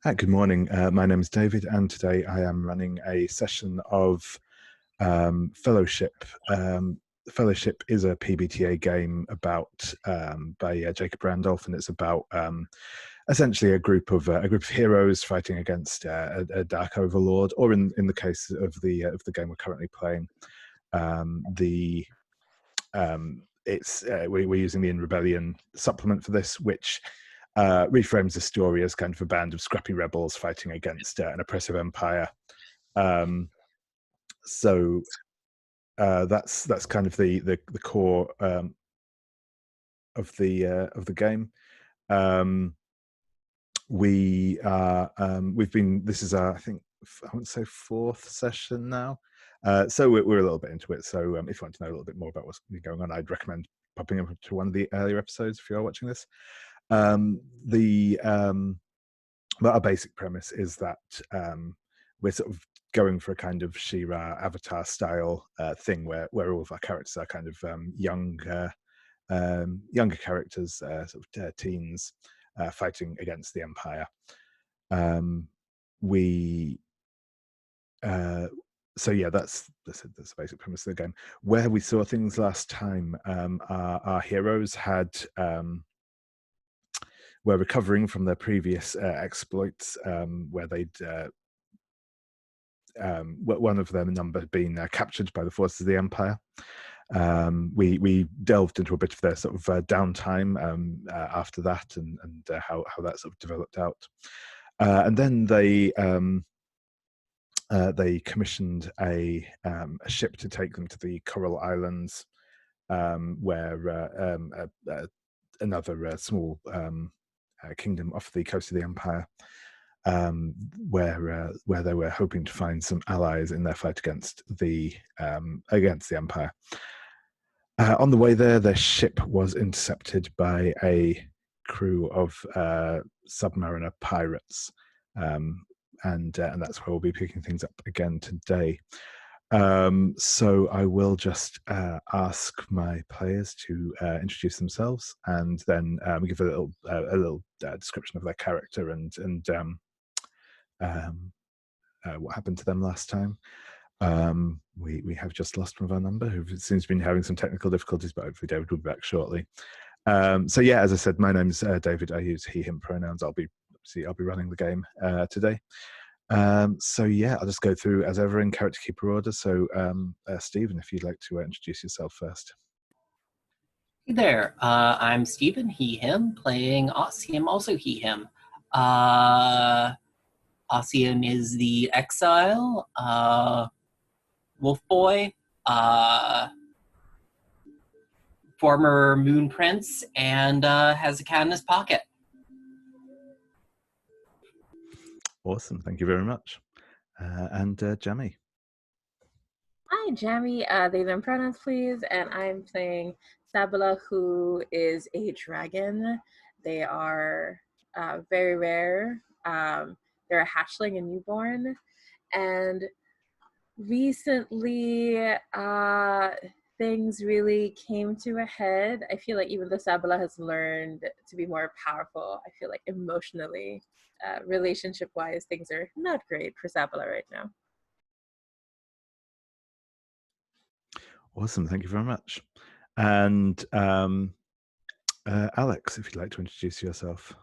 Good morning. My name is David, and today I am running a session of Fellowship. Fellowship is a PBTA game by Jacob Randolph, and it's about essentially a group of heroes fighting against a dark overlord, or in the case of the game we're currently playing, we're using the In Rebellion supplement for this, which reframes the story as kind of a band of scrappy rebels fighting against an oppressive empire. So that's kind of the core of the game. This is our, I think, I want to say fourth session now. So we're a little bit into it. So if you want to know a little bit more about what's going on, I'd recommend popping up to one of the earlier episodes if you are watching this. But our basic premise is that we're sort of going for a kind of She-Ra Avatar style thing where all of our characters are kind of younger characters, teens, fighting against the Empire. So yeah, that's the basic premise of the game. Where we saw things last time, our heroes were recovering from their previous exploits, where one of their number had been captured by the forces of the Empire. We delved into a bit of their sort of downtime after that, and how that sort of developed out, and then they commissioned a ship to take them to the Coral Islands, where another small kingdom off the coast of the Empire, where they were hoping to find some allies in their fight against the Empire. On the way there, their ship was intercepted by a crew of submariner pirates, and that's where we'll be picking things up again today. So I will just ask my players to introduce themselves, and then give a little description of their character and what happened to them last time. We have just lost one of our number, who seems to be having some technical difficulties, but hopefully David will be back shortly. So yeah, as I said, my name's David. I use he/him pronouns. I'll be running the game today. So yeah, I'll just go through as ever in character keeper order. So Stephen, if you'd like to introduce yourself first. Hey there, I'm Stephen, he/him, playing Ossian, also he/him. Ossian is the exile, wolf boy, former moon prince, and has a cat in his pocket. Awesome, thank you very much. And Jamie. Hi, Jamie. They them pronouns, please. And I'm playing Sabila, who is a dragon. They are very rare. They're a hatchling and newborn. And recently, things really came to a head. I feel like even though Sabila has learned to be more powerful, I feel like emotionally, relationship-wise, things are not great for Sabila right now. Awesome, thank you very much. And Alex, if you'd like to introduce yourself.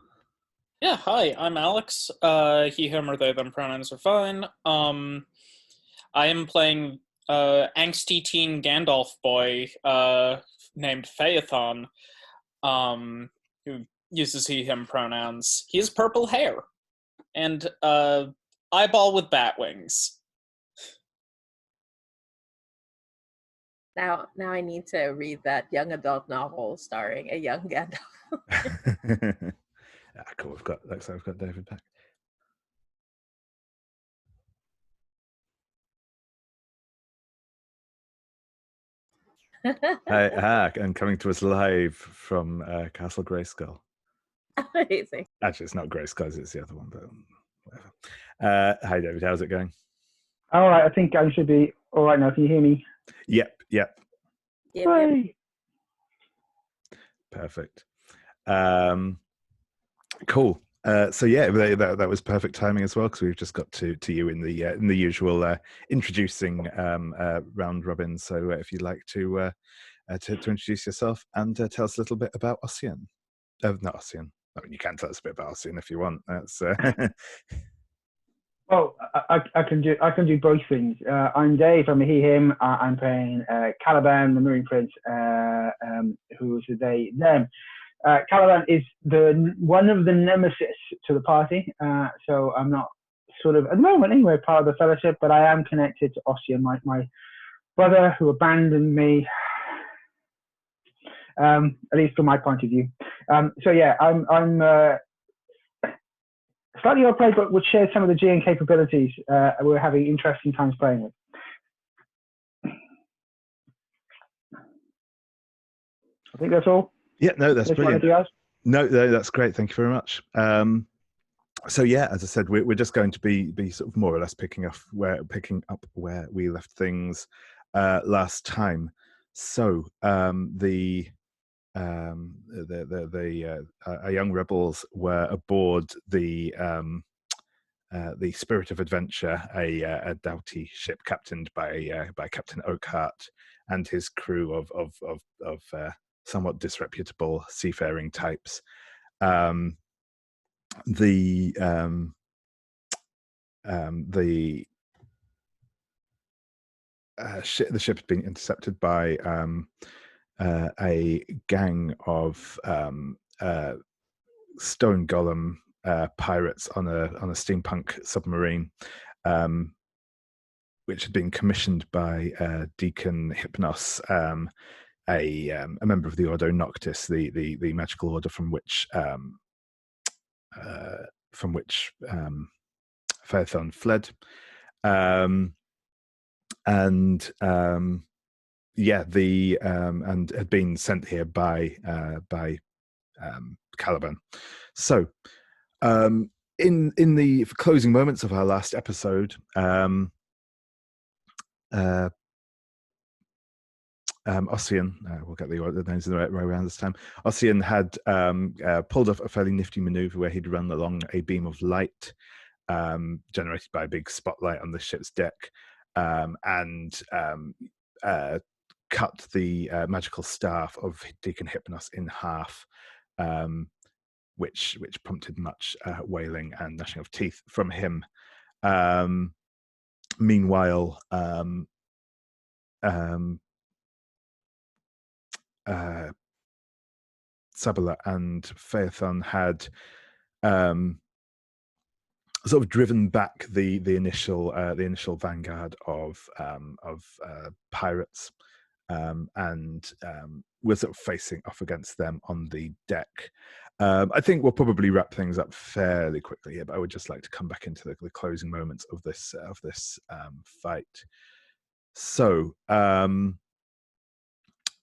Yeah, hi, I'm Alex. He/him or they/them pronouns are fine. I am playing angsty teen Gandalf boy named Phaethon, who uses he/him pronouns. He has purple hair and eyeball with bat wings. Now I need to read that young adult novel starring a young Gandalf. Cool. Looks like we've got David back. And coming to us live from Castle Grayskull. Amazing. Actually, it's not Grayskull, it's the other one, but whatever. Hi, David. How's it going? All right. I think I should be all right now. Can you hear me? Yep. Yep. Perfect. Cool. So yeah, that was perfect timing as well, because we've just got to you in the usual introducing round robin. So if you'd like to introduce yourself and tell us a little bit about Ossian. Not Ossian. I mean, you can tell us a bit about Ossian if you want. That's Well, I can do both things. I'm Dave. I'm a he/him. I'm playing Kalliban, the Marine Prince, who's a they them. Kalliban is one of the nemesis to the party. So I'm not sort of at the moment anyway part of the Fellowship, but I am connected to Ossian, my brother who abandoned me. At least from my point of view. So yeah, I'm slightly odd play, but would share some of the GN capabilities. We're having interesting times playing with. I think that's all. Yeah, no, that's brilliant. No, that's great. Thank you very much. So yeah, as I said, we're just going to be sort of more or less picking up where we left things last time. So our young rebels were aboard the Spirit of Adventure, a doughty ship captained by Captain Oakhart and his crew of somewhat disreputable seafaring types. The ship had been intercepted by a gang of stone golem pirates on a steampunk submarine, which had been commissioned by Deacon Hypnos, a member of the Ordo Noctis, the magical order from which Phaethon fled, and had been sent here by Kalliban. So, in the closing moments of our last episode, Ossian, we'll get the names in the right way around this time. Ossian had pulled off a fairly nifty maneuver where he'd run along a beam of light generated by a big spotlight on the ship's deck, and cut the magical staff of Deacon Hypnos in half, which prompted much wailing and gnashing of teeth from him. Meanwhile, Sabila and Phaethon had sort of driven back the initial vanguard of pirates, and we're sort of facing off against them on the deck. I think we'll probably wrap things up fairly quickly here, but I would just like to come back into the closing moments of this fight. So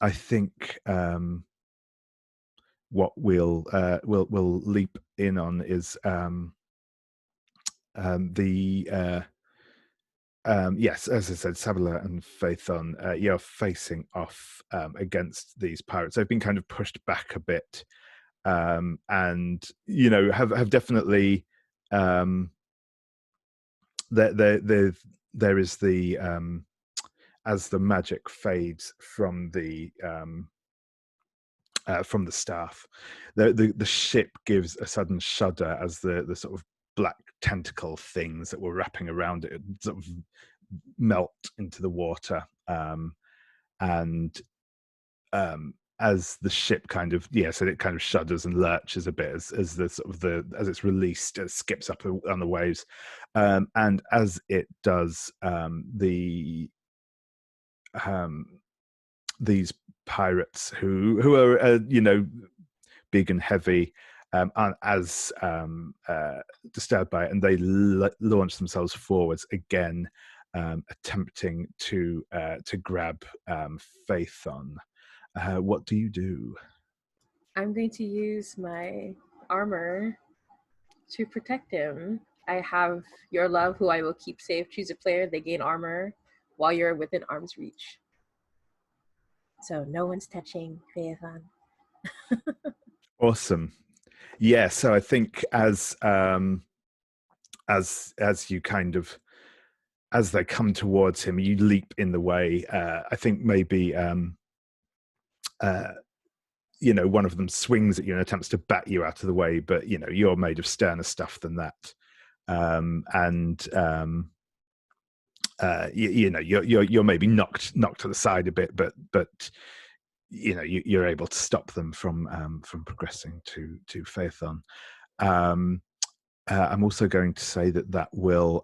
I think what we'll leap in on is yes, as I said, Sabila and Phaethon, you're facing off against these pirates. They've been kind of pushed back a bit, and have definitely there is the as the magic fades from the staff, the ship gives a sudden shudder as the sort of black tentacle things that were wrapping around it sort of melt into the water, and as the ship kind of so it kind of shudders and lurches a bit as the sort of as it's released, it skips up on the waves, and as it does, these pirates who are big and heavy aren't as disturbed by it, and they launch themselves forwards again, attempting to grab Phaethon. What do you do? I'm going to use my armor to protect him. I have your love, who I will keep safe. Choose a player. They gain armor while you're within arm's reach. So no one's touching Phaethon. Awesome. Yeah, so I think as you kind of as they come towards him, you leap in the way. I think maybe one of them swings at you and attempts to bat you out of the way, but you're made of sterner stuff than that. You're maybe knocked to the side a bit, but you're able to stop them from progressing to Phaethon. I'm also going to say that will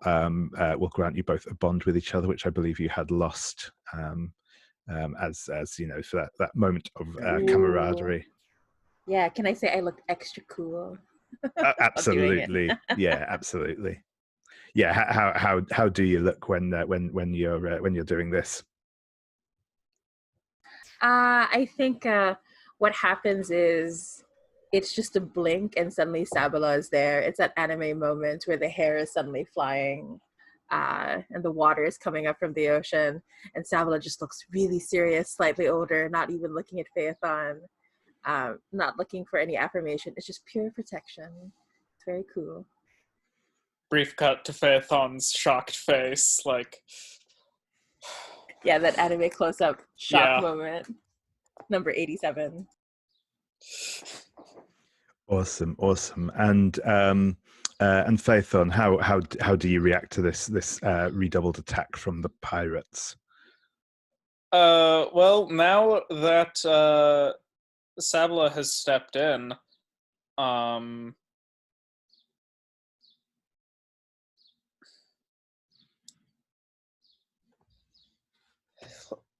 grant you both a bond with each other, which I believe you had lost as for that moment of camaraderie. Yeah, can I say I looked extra cool? Absolutely, yeah, absolutely. Yeah, how do you look when you're doing this? I think what happens is it's just a blink and suddenly Sabila is there. It's that anime moment where the hair is suddenly flying and the water is coming up from the ocean, and Sabila just looks really serious, slightly older, not even looking at Phaethon, not looking for any affirmation. It's just pure protection. It's very cool. Brief cut to Phaethon's shocked face, like... Yeah, that anime close-up shock moment. Number 87. Awesome. And Phaethon, how do you react to this redoubled attack from the pirates? Well, now that Sabila has stepped in,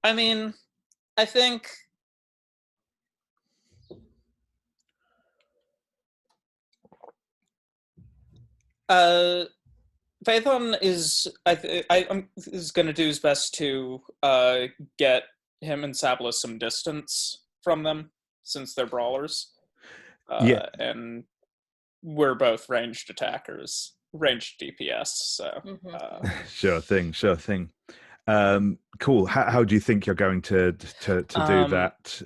I mean, I think Phaethon is is going to do his best to get him and Sabila some distance from them, since they're brawlers. And we're both ranged attackers, ranged DPS. So sure thing. Cool. How do you think you're going to do that?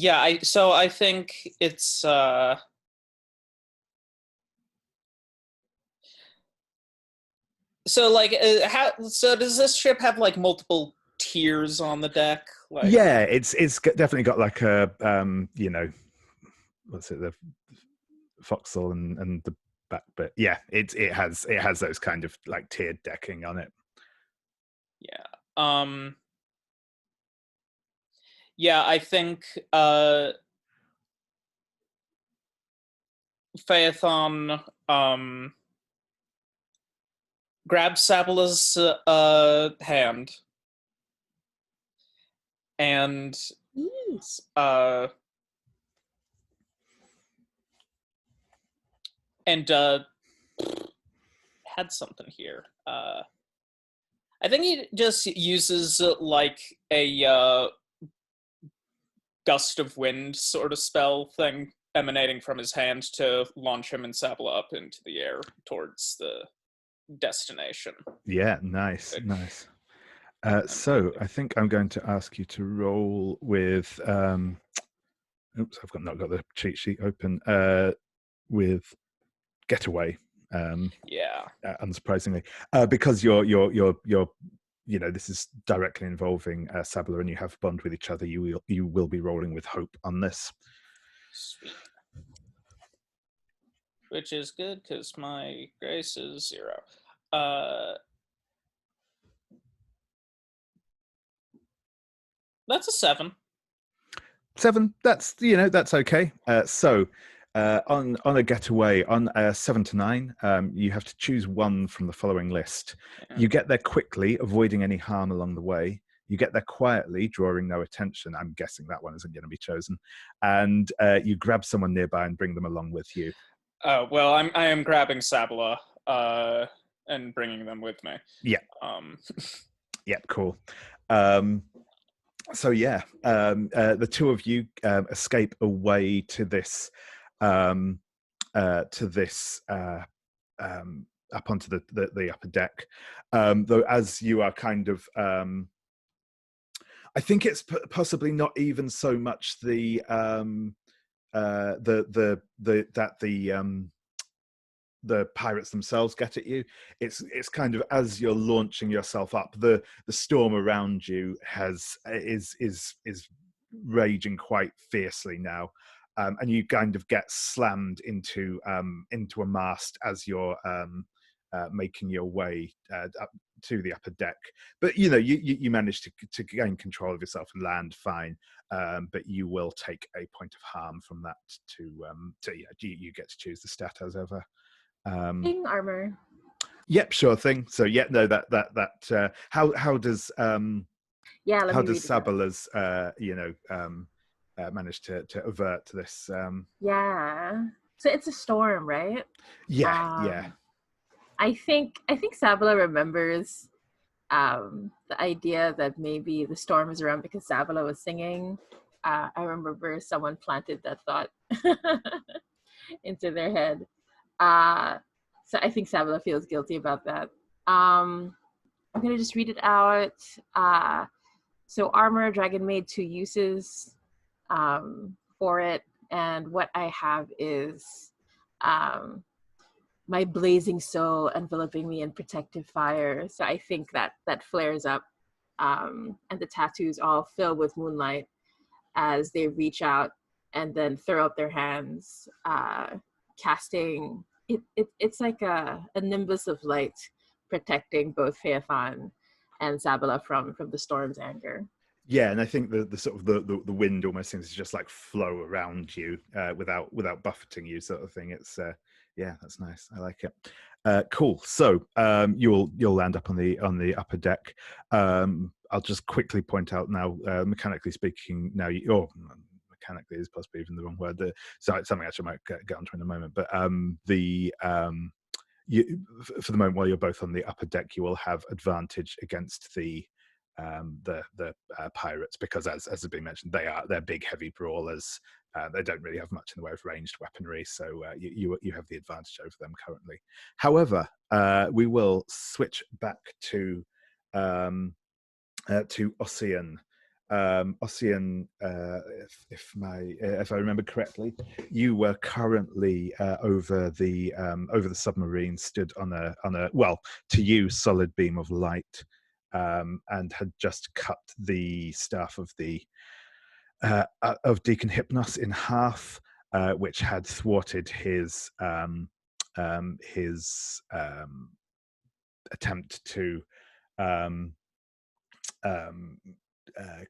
I think it's so does this ship have like multiple tiers on the deck? Like, yeah, it's definitely got like a what's it, the forecastle and the back bit. Yeah, it has those kind of like tiered decking on it. I think Phaethon grabs Sabila's hand and had something here. I think he just uses like a gust of wind sort of spell thing emanating from his hand to launch him and Sabila up into the air towards the destination. Yeah, nice. So I think I'm going to ask you to roll with oops, I've not got the cheat sheet open, with Getaway. Unsurprisingly, because you're this is directly involving Sabila, and you have bond with each other. You will be rolling with Hope on this. Sweet. Which is good because my grace is 0. That's a 7. 7. That's that's okay. So on a getaway, on a 7 to 9, you have to choose one from the following list. Yeah. You get there quickly, avoiding any harm along the way. You get there quietly, drawing no attention. I'm guessing that one isn't going to be chosen. And you grab someone nearby and bring them along with you. Well, I am grabbing Sabila and bringing them with me. Yeah. Yeah, cool. So the two of you escape away to this up onto the upper deck. Though as you are kind of I think it's possibly not even so much the the pirates themselves get at you. It's kind of as you're launching yourself up, the storm around you is raging quite fiercely now, and you kind of get slammed into a mast as you're making your way up to the upper deck. But you manage to gain control of yourself and land fine. But you will take a point of harm from that. You get to choose the stat as ever. King armor. Yep, sure thing. So no, how does Yeah, let how me does read it out. Sabila's manage to avert this? Yeah. So it's a storm, right? Yeah. I think Sabila remembers the idea that maybe the storm is around because Sabila was singing. I remember someone planted that thought into their head. So I think Sabila feels guilty about that. I'm gonna just read it out. So armor, dragon made 2 uses for it, and what I have is my blazing soul enveloping me in protective fire. So I think that flares up, and the tattoos all fill with moonlight as they reach out and then throw up their hands, casting it. It's like a nimbus of light protecting both Phaethon and Sabila from the storm's anger. Yeah, and I think the sort of the wind almost seems to just like flow around you without buffeting you, sort of thing. It's yeah, that's nice. I like it. Cool. So you'll land up on the upper deck. I'll just quickly point out now, mechanically speaking, now mechanically is possibly even the wrong word. So it's something actually I might get onto in a moment. But for the moment, while you're both on the upper deck, you will have advantage against the pirates, because as has been mentioned, they're big, heavy brawlers. They don't really have much in the way of ranged weaponry, so you have the advantage over them currently. However, we will switch back to Ossian. Ossian, if I remember correctly, you were currently over the submarine, stood on a well, to you, solid beam of light. And had just cut the staff of Deacon Hypnos in half, which had thwarted his attempt to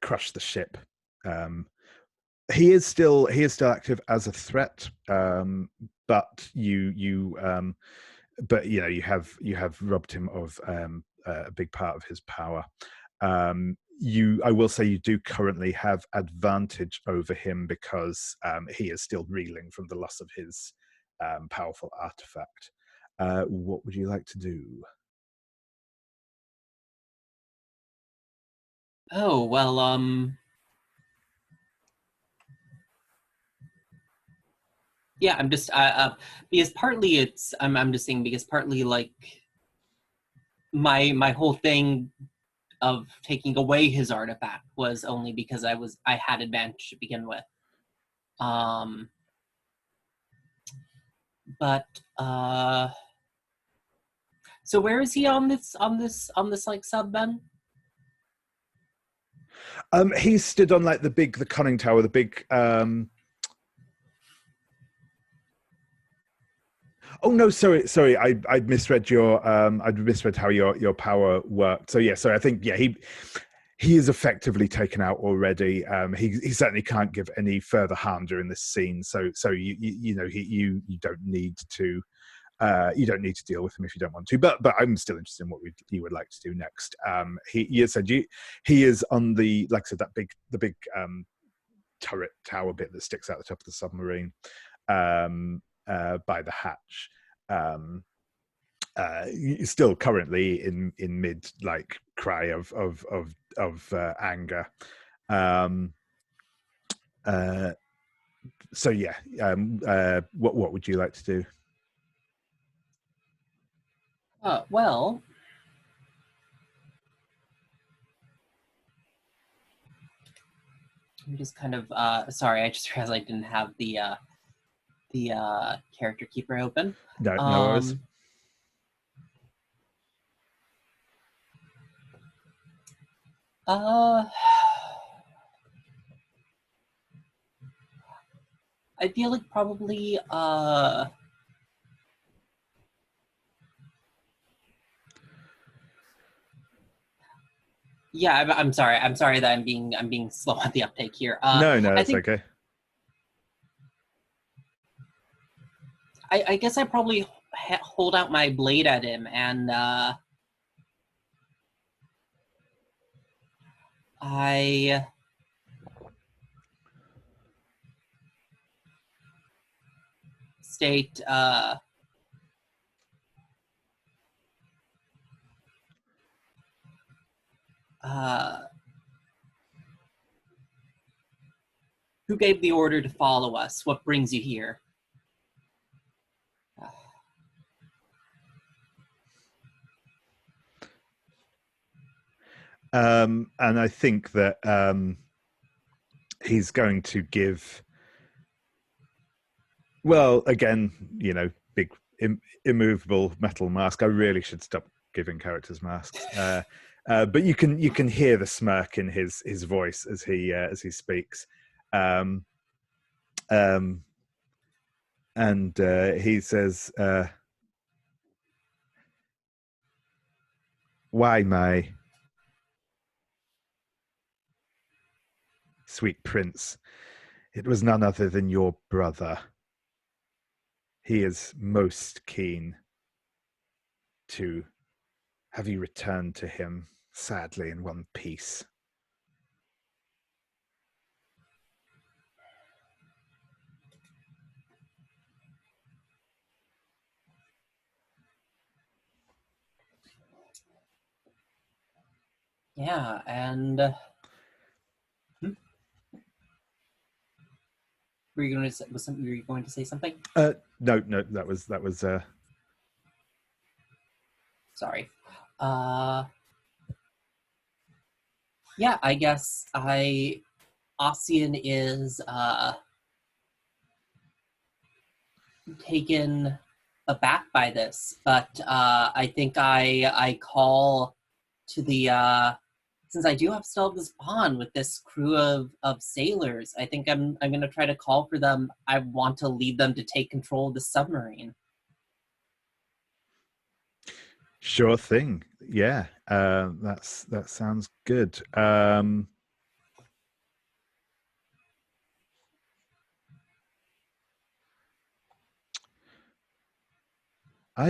crush the ship. He is still active as a threat, but you have robbed him of a big part of his power. I will say you do currently have advantage over him because he is still reeling from the loss of his powerful artifact. What would you like to do? Oh, well, yeah, I'm just because partly I'm just saying because partly like my whole thing of taking away his artifact was only because I had advantage to begin with. But so where is he on this like sub then? He stood on like the conning tower, the big Oh no, sorry. I misread how your power worked. So yeah, sorry. I think he is effectively taken out already. He certainly can't give any further harm during this scene. So you don't need to deal with him if you don't want to. But I'm still interested in what you would like to do next. He is on the, like I said, the big turret tower bit that sticks out the top of the submarine. By the hatch, still currently in mid like cry of anger. So yeah, what would you like to do? Well, I'm just kind of sorry. I just realized I didn't have the character keeper open. No worries. I feel like probably yeah, I'm sorry. I'm sorry that I'm being slow on the uptake here. No, I it's think, okay. I guess I probably hold out my blade at him and I state who gave the order to follow us? What brings you here? And I think that he's going to give, well, again, big immovable metal mask. I really should stop giving characters masks. But you can hear the smirk in his voice as he speaks. And he says, "Why, my sweet prince, it was none other than your brother. He is most keen to have you returned to him, sadly in one piece." Yeah, and were you going to say something? No, that was Sorry. Yeah, I guess Ossian is taken aback by this, but I think I call to the since I do still have this bond with this crew of sailors. I think I'm gonna try to call for them. I want to lead them to take control of the submarine. Sure thing. Yeah, that sounds good. I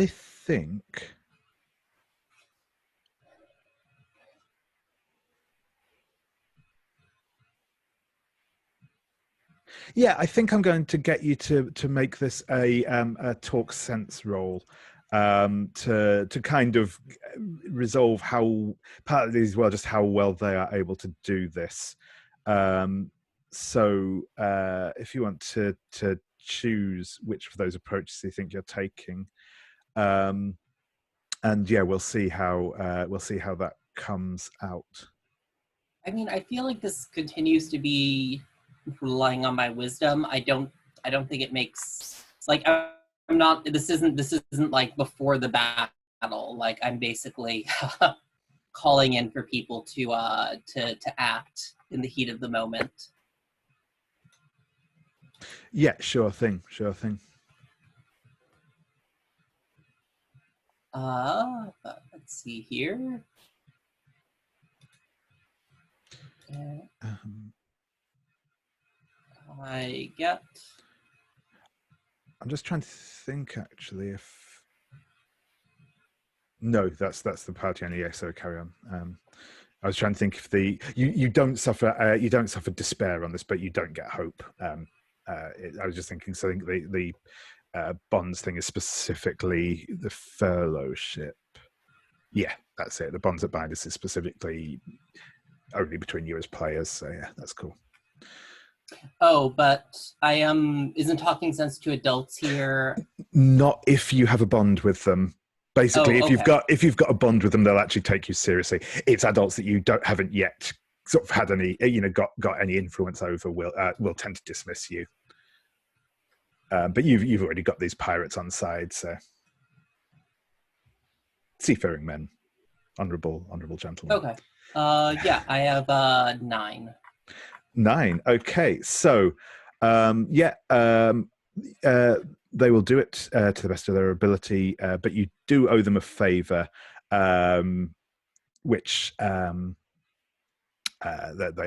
think. Yeah, I think I'm going to get you to make this a talk sense roll, to kind of resolve how part of these, well, just how well they are able to do this. So if you want to choose which of those approaches you think you're taking, and yeah, we'll see how that comes out. I mean, I feel like this continues to be relying on my wisdom. I don't think it makes like I'm not. This isn't like before the battle. Like I'm basically calling in for people to act in the heat of the moment. Yeah, sure thing. Let's see here. I get. I'm just trying to think actually if. No, that's the party only. Yeah, so carry on. I was trying to think if you don't suffer despair on this, but you don't get hope. I was just thinking. So I think the bonds thing is specifically the fellowship. Yeah, that's it. The bonds that bind us is specifically only between you as players. So yeah, that's cool. Oh, but I isn't talking sense to adults here. Not if you have a bond with them. Basically, Oh, if you've got a bond with them, they'll actually take you seriously. It's adults that you haven't yet sort of had any, got any influence over will tend to dismiss you. But you've already got these pirates on side, so seafaring men, honourable gentlemen. Okay. Yeah, I have 9. 9. Okay, so they will do it to the best of their ability, but you do owe them a favour, which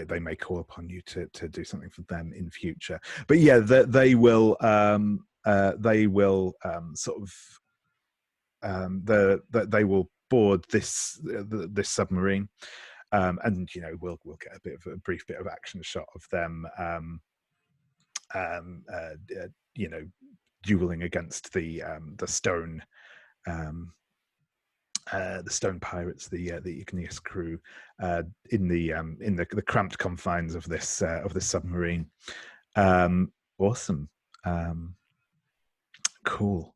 they may call upon you to do something for them in future. But yeah, they will sort of they will board this submarine, and we'll get a brief bit of action shot of them dueling against the stone pirates, the igneous crew, in the cramped confines of this submarine. Awesome. Cool.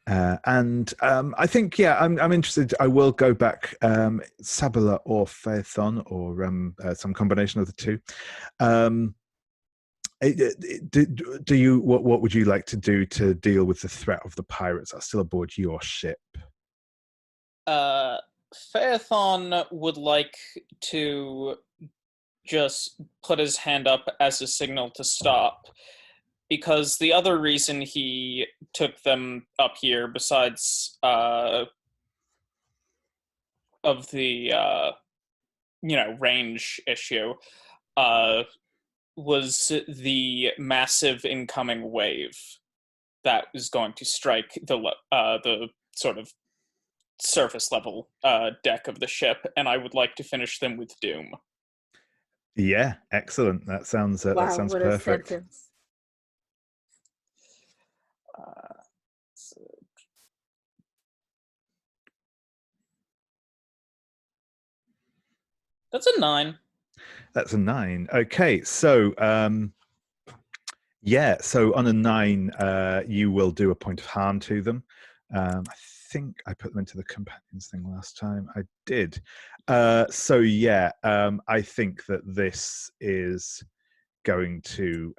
And I think, I'm interested. I will go back, Sabila or Phaethon, or some combination of the two. Do you what would you like to do to deal with the threat of the pirates that are still aboard your ship? Phaethon would like to just put his hand up as a signal to stop, because the other reason he took them up here, besides of the range issue, was the massive incoming wave that was going to strike the sort of surface level deck of the ship, and I would like to finish them with doom. Yeah, excellent. That sounds Wow, that sounds what perfect. a sentence. That's a 9. That's a 9. Okay, so so on a 9, you will do a point of harm to them. I think I put them into the companions thing last time. I did. I think that this is going to.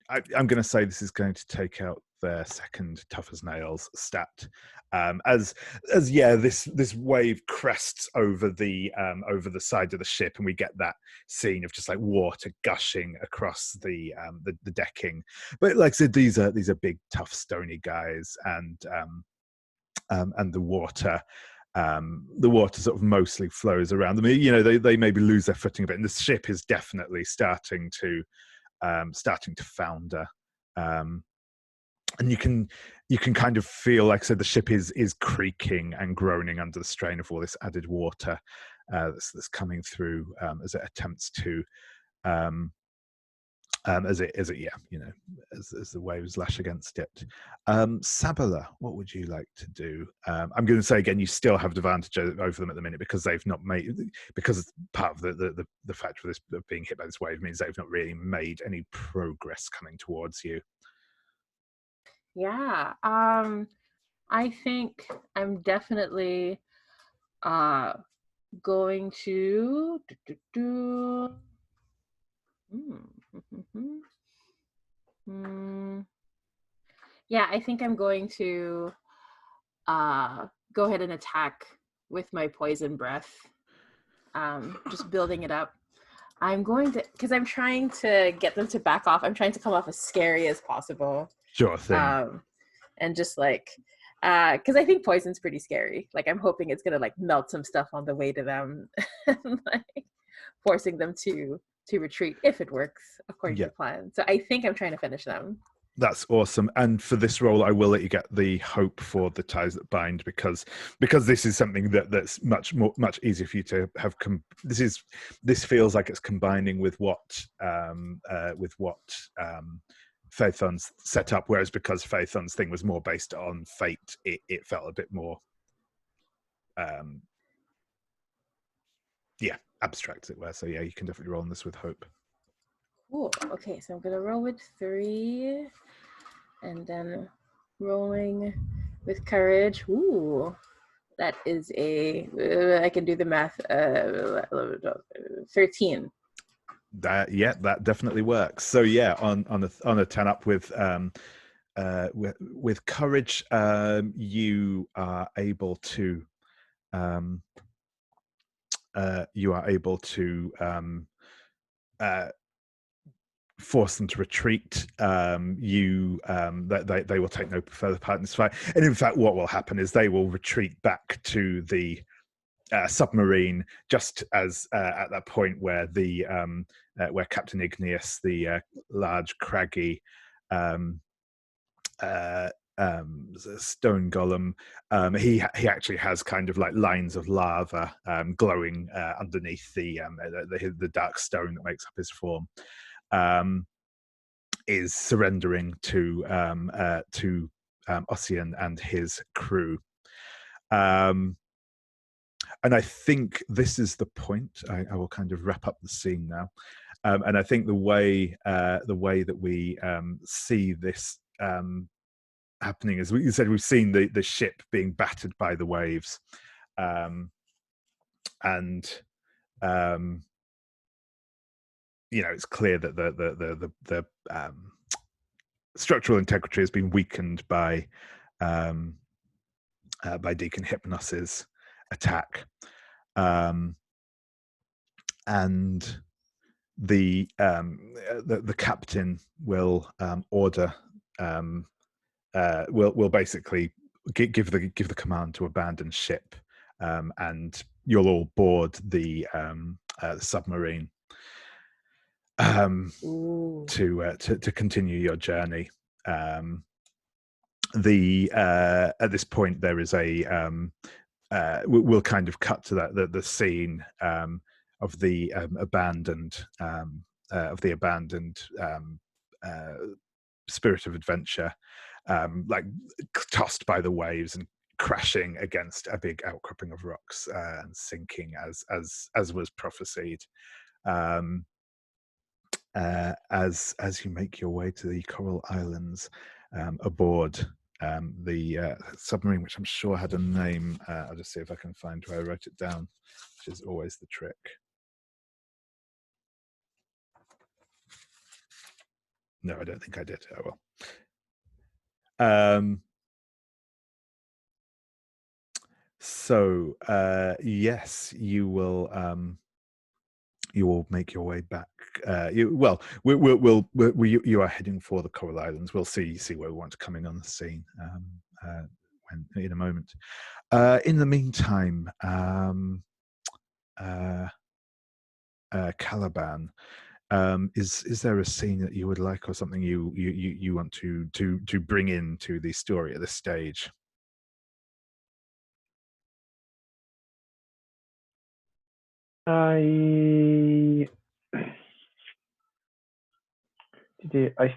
I'm going to say this is going to take out their second tough as nails stat, as this wave crests over the side of the ship, and we get that scene of just like water gushing across the decking. But like I said, these are big, tough, stony guys, and the water. The water sort of mostly flows around them. They maybe lose their footing a bit, and the ship is definitely starting to founder, and you can kind of feel, like I said, the ship is creaking and groaning under the strain of all this added water that's coming through, as it attempts to as the waves lash against it. Sabila, what would you like to do? I'm going to say again, you still have advantage over them at the minute, because they've not made, because part of the fact of this of being hit by this wave means they've not really made any progress coming towards you. Yeah, I think I'm definitely going to yeah, I think I'm going to go ahead and attack with my poison breath. Just building it up. I'm going to, because I'm trying to get them to back off. I'm trying to come off as scary as possible. Sure thing. And just like, because I think poison's pretty scary. Like, I'm hoping it's gonna like melt some stuff on the way to them, and like forcing them to retreat if it works according to plan. So I think I'm trying to finish them. That's awesome. And for this role, I will let you get the hope for the ties that bind, because this is something that's much easier for you to have. This feels like it's combining with what Phaethon's set up, whereas because Phaethon's thing was more based on fate, it felt a bit more abstract, as it were. So yeah, you can definitely roll on this with hope. Cool. Okay, so I'm gonna roll with 3, and then rolling with courage. Ooh, That is a, I can do the math, 13. That definitely works. So yeah, on a 10 up with courage, you are able to force them to retreat. They will take no further part in this fight, and in fact what will happen is they will retreat back to the submarine just as at that point where the where Captain Igneous, the large craggy stone golem, he actually has kind of like lines of lava glowing underneath the dark stone that makes up his form, is surrendering to Ossian and his crew. And I think this is the point. I will kind of wrap up the scene now, and I think the way that we see this happening is, you said, we've seen the ship being battered by the waves, and it's clear that the structural integrity has been weakened by Deacon Hypnos's attack, and the captain will order will basically give the command to abandon ship, and you'll all board the submarine to continue your journey. At this point there is a we'll kind of cut to the scene of the abandoned Spirit of Adventure, like tossed by the waves and crashing against a big outcropping of rocks and sinking as was prophesied. As you make your way to the Coral Islands, aboard the submarine, which I'm sure had a name. I'll just see if I can find where I wrote it down, which is always the trick. No, I don't think I did. Oh well. So yes, you will make your way back. You are heading for the Coral Islands. We'll see where we want to come in on the scene when in a moment. In the meantime, Kalliban, is there a scene that you would like, or something you want to bring into the story at this stage? I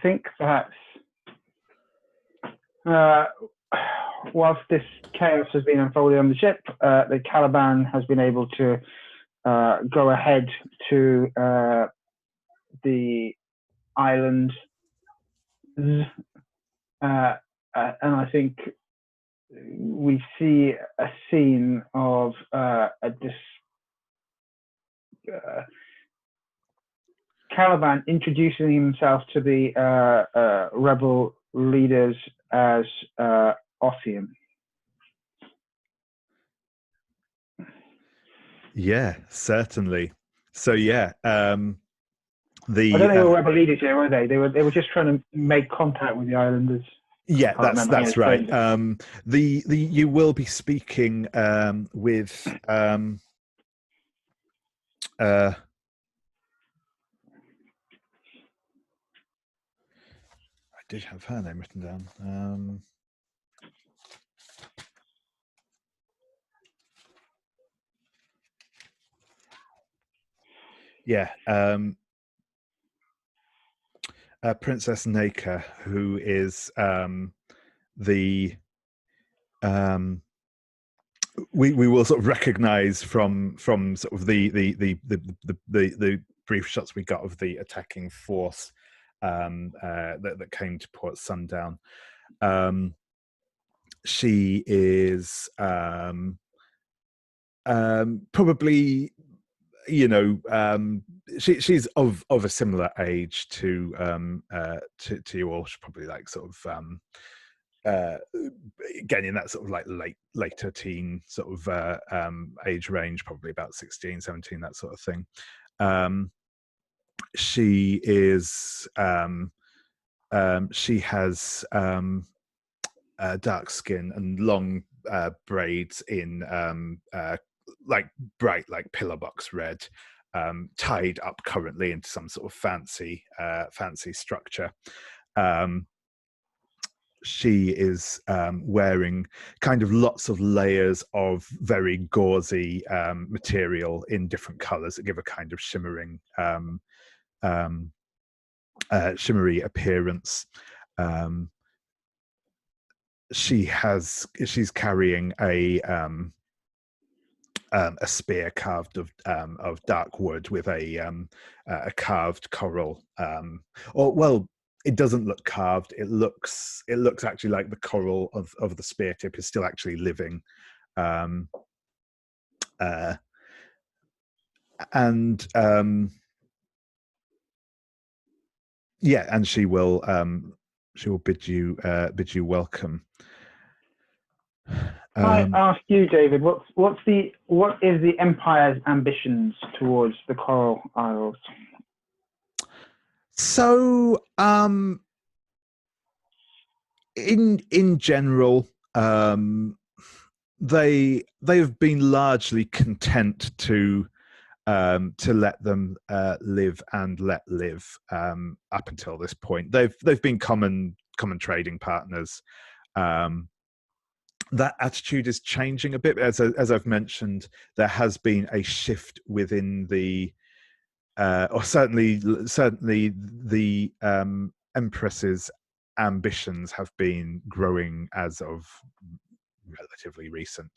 think perhaps whilst this chaos has been unfolding on the ship, the Kalliban has been able to go ahead to the island, and I think we see a scene of Kalliban introducing himself to the rebel leaders as Ossian. Yeah, certainly. So yeah, I don't think they were rebel leaders here, were they? They were just trying to make contact with the islanders. Yeah, that's right. You will be speaking with I did have her name written down. Princess Nacre, who is the we will sort of recognize from sort of the brief shots we got of the attacking force that came to Port Sundown. She is probably, she's of a similar age to you all. She's probably like sort of getting in that sort of like later teen sort of age range, probably about 16, 17, that sort of thing. She is she has dark skin and long braids in like bright, like pillar box red, tied up currently into some sort of fancy structure. She is wearing kind of lots of layers of very gauzy material in different colors that give a kind of shimmering shimmery appearance. She's carrying a spear carved of dark wood with a carved coral. It doesn't look carved. It looks actually like the coral of the spear tip is still actually living. And she will bid you welcome. I ask you, David, what is the Empire's ambitions towards the Coral Isles? So, in general, they've been largely content to let them live and let live up until this point. They've been common trading partners. That attitude is changing a bit, as I've mentioned. There has been a shift within the, or certainly the Empress's ambitions have been growing as of relatively recent,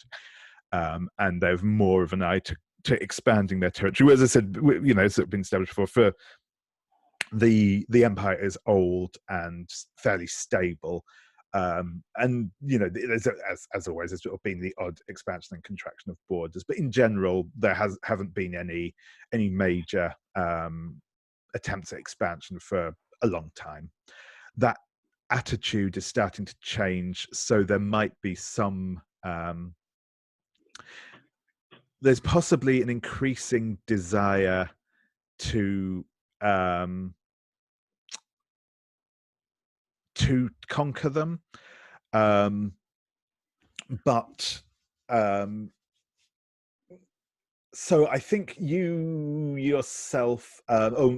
and they've more of an eye to expanding their territory. As I said, it's been established before. For the Empire is old and fairly stable. And there's, as always, there's sort of been the odd expansion and contraction of borders, but in general there haven't been any major attempts at expansion for a long time. That attitude is starting to change, so there might be some there's possibly an increasing desire to conquer them, but so I think you yourself.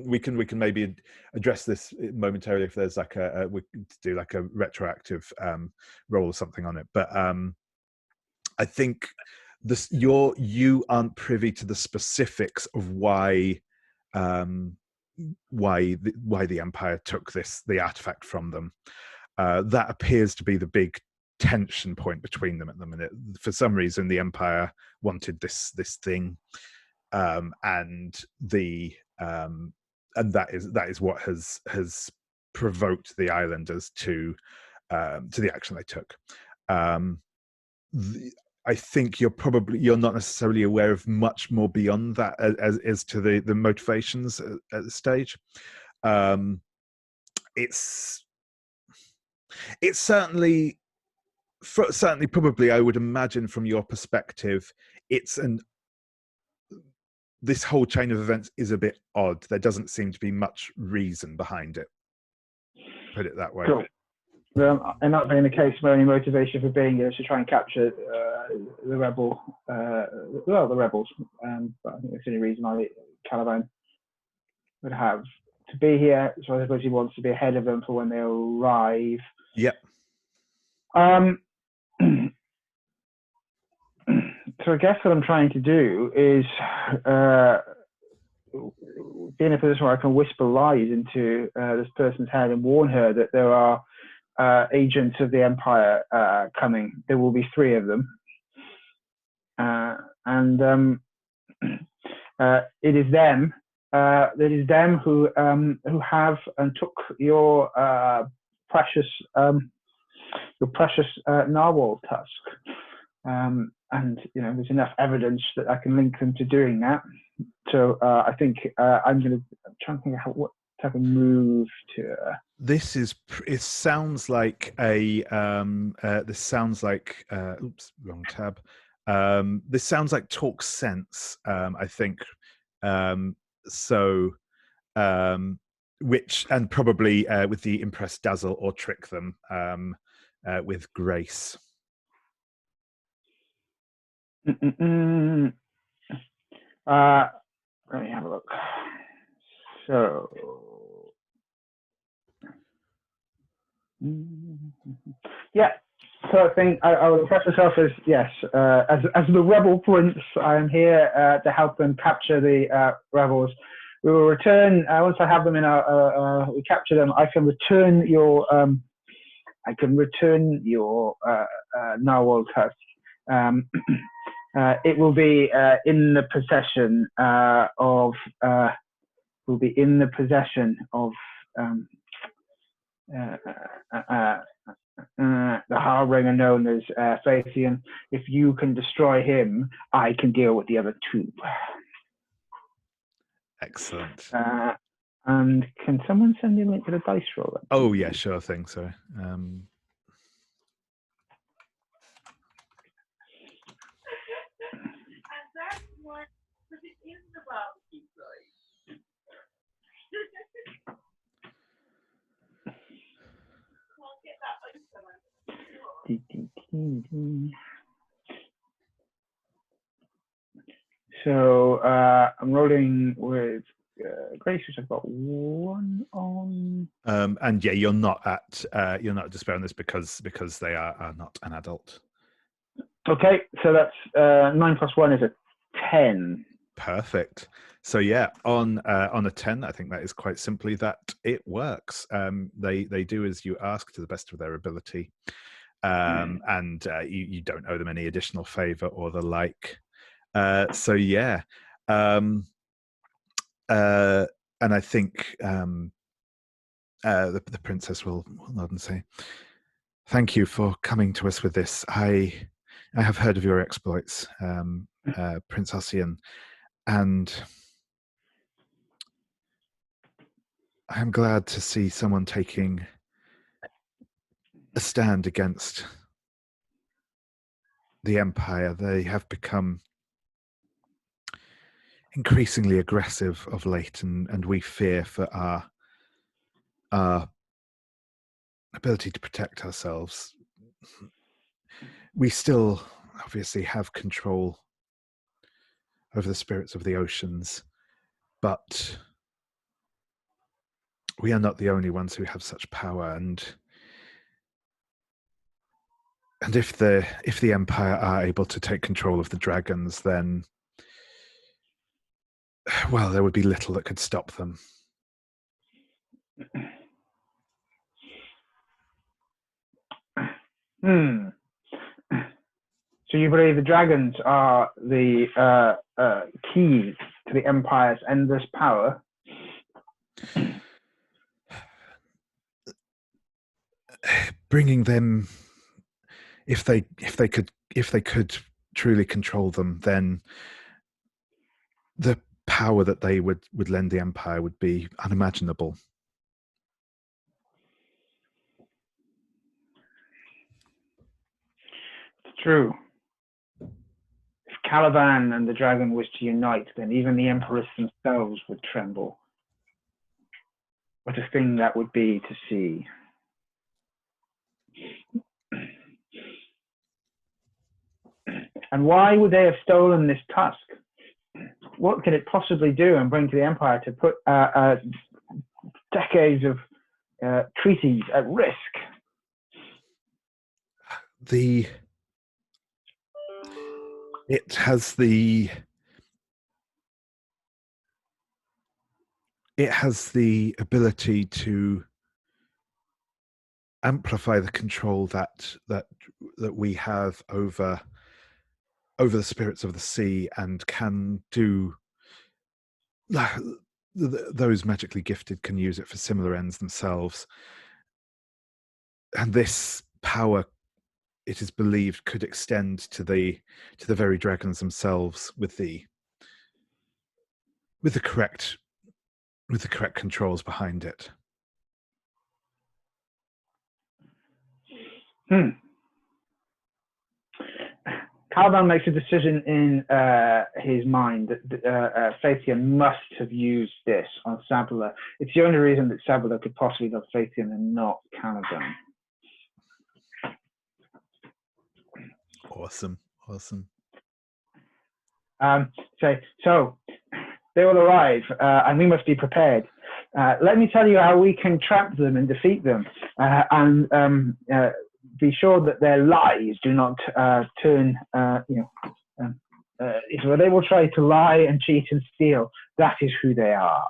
We can maybe address this momentarily if there's like we could do like a retroactive roll or something on it. But I think you aren't privy to the specifics of why the Empire took the artifact from them. That appears to be the big tension point between them at the minute. For some reason, the Empire wanted this thing, and that is what has provoked the islanders to the action they took. I think you're not necessarily aware of much more beyond that as to the motivations at the stage. It's certainly probably, I would imagine from your perspective, this whole chain of events is a bit odd. There doesn't seem to be much reason behind it. Put it that way. Cool. And that being the case, my only motivation for being here is to try and capture the rebels. But I think that's the only reason Kalliban would have to be here. So I suppose he wants to be ahead of them for when they arrive. Yep. So I guess what I'm trying to do is be in a position where I can whisper lies into this person's head and warn her that there are agents of the Empire coming. There will be 3 of them, and it is them. It is them who have and took your precious narwhal tusk. and there's enough evidence that I can link them to doing that. So I think I'm trying to think of what type of move to. This is. It sounds like a. This sounds like. Oops, wrong tab. This sounds like talk sense. I think. So. Which and probably with the impress, dazzle, or trick them with grace. Let me have a look. So, yeah. So I think I will press myself as yes, as the rebel prince. I am here to help them capture the rebels. We will return once I have them in our. We capture them. I can return your. I can return your narwhal tusk. It will be in the possession of. Will be in the possession of the harbinger known as Phaethon. If you can destroy him, I can deal with the other two. Excellent. And can someone send me a link to the dice roller? Oh yeah, sure thing. Sorry. So I'm rolling with Grace, which I've got 1 on. And yeah, you're not at despair on this because they are not an adult. Okay, so that's 9 plus 1 is a 10. Perfect. So yeah, on a 10, I think that is quite simply that it works. They do as you ask to the best of their ability, and you don't owe them any additional favor or the like. So yeah, and I think the princess will nod and say, "Thank you for coming to us with this. I have heard of your exploits, Prince Ossian, and I am glad to see someone taking a stand against the Empire. They have become increasingly aggressive of late, and we fear for our ability to protect ourselves. We still obviously have control over the spirits of the oceans, but we are not the only ones who have such power, and if the Empire are able to take control of the dragons, then well, there would be little that could stop them. So you believe the dragons are the key to the Empire's endless power? Bringing them, if they could truly control them, then the power that they would lend the Empire would be unimaginable. It's true. If Kalliban and the dragon was to unite, then even the Emperors themselves would tremble. What a thing that would be to see. And why would they have stolen this tusk? What could it possibly do and bring to the Empire to put decades of treaties at risk? It has the ability to amplify the control that we have over the spirits of the sea, and can do those magically gifted can use it for similar ends themselves. And this power it is believed could extend to the very dragons themselves with the correct controls behind it. Kalliban makes a decision in his mind that Phaethon must have used this on Sabila. It's the only reason that Sabila could possibly love Phaethon and not Kalliban. Awesome. So they will arrive, and we must be prepared. Let me tell you how we can trap them and defeat them, and be sure that their lies do not turn. If they will try to lie and cheat and steal, that is who they are.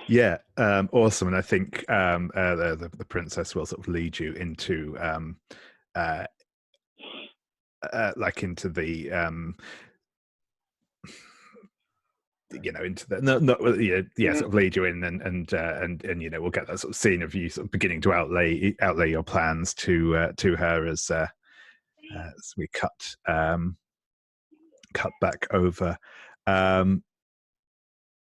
Yeah, awesome. And I think the princess will sort of lead you into into the into the sort of lead you in and we'll get that sort of scene of you sort of beginning to outlay your plans to her as we cut back over,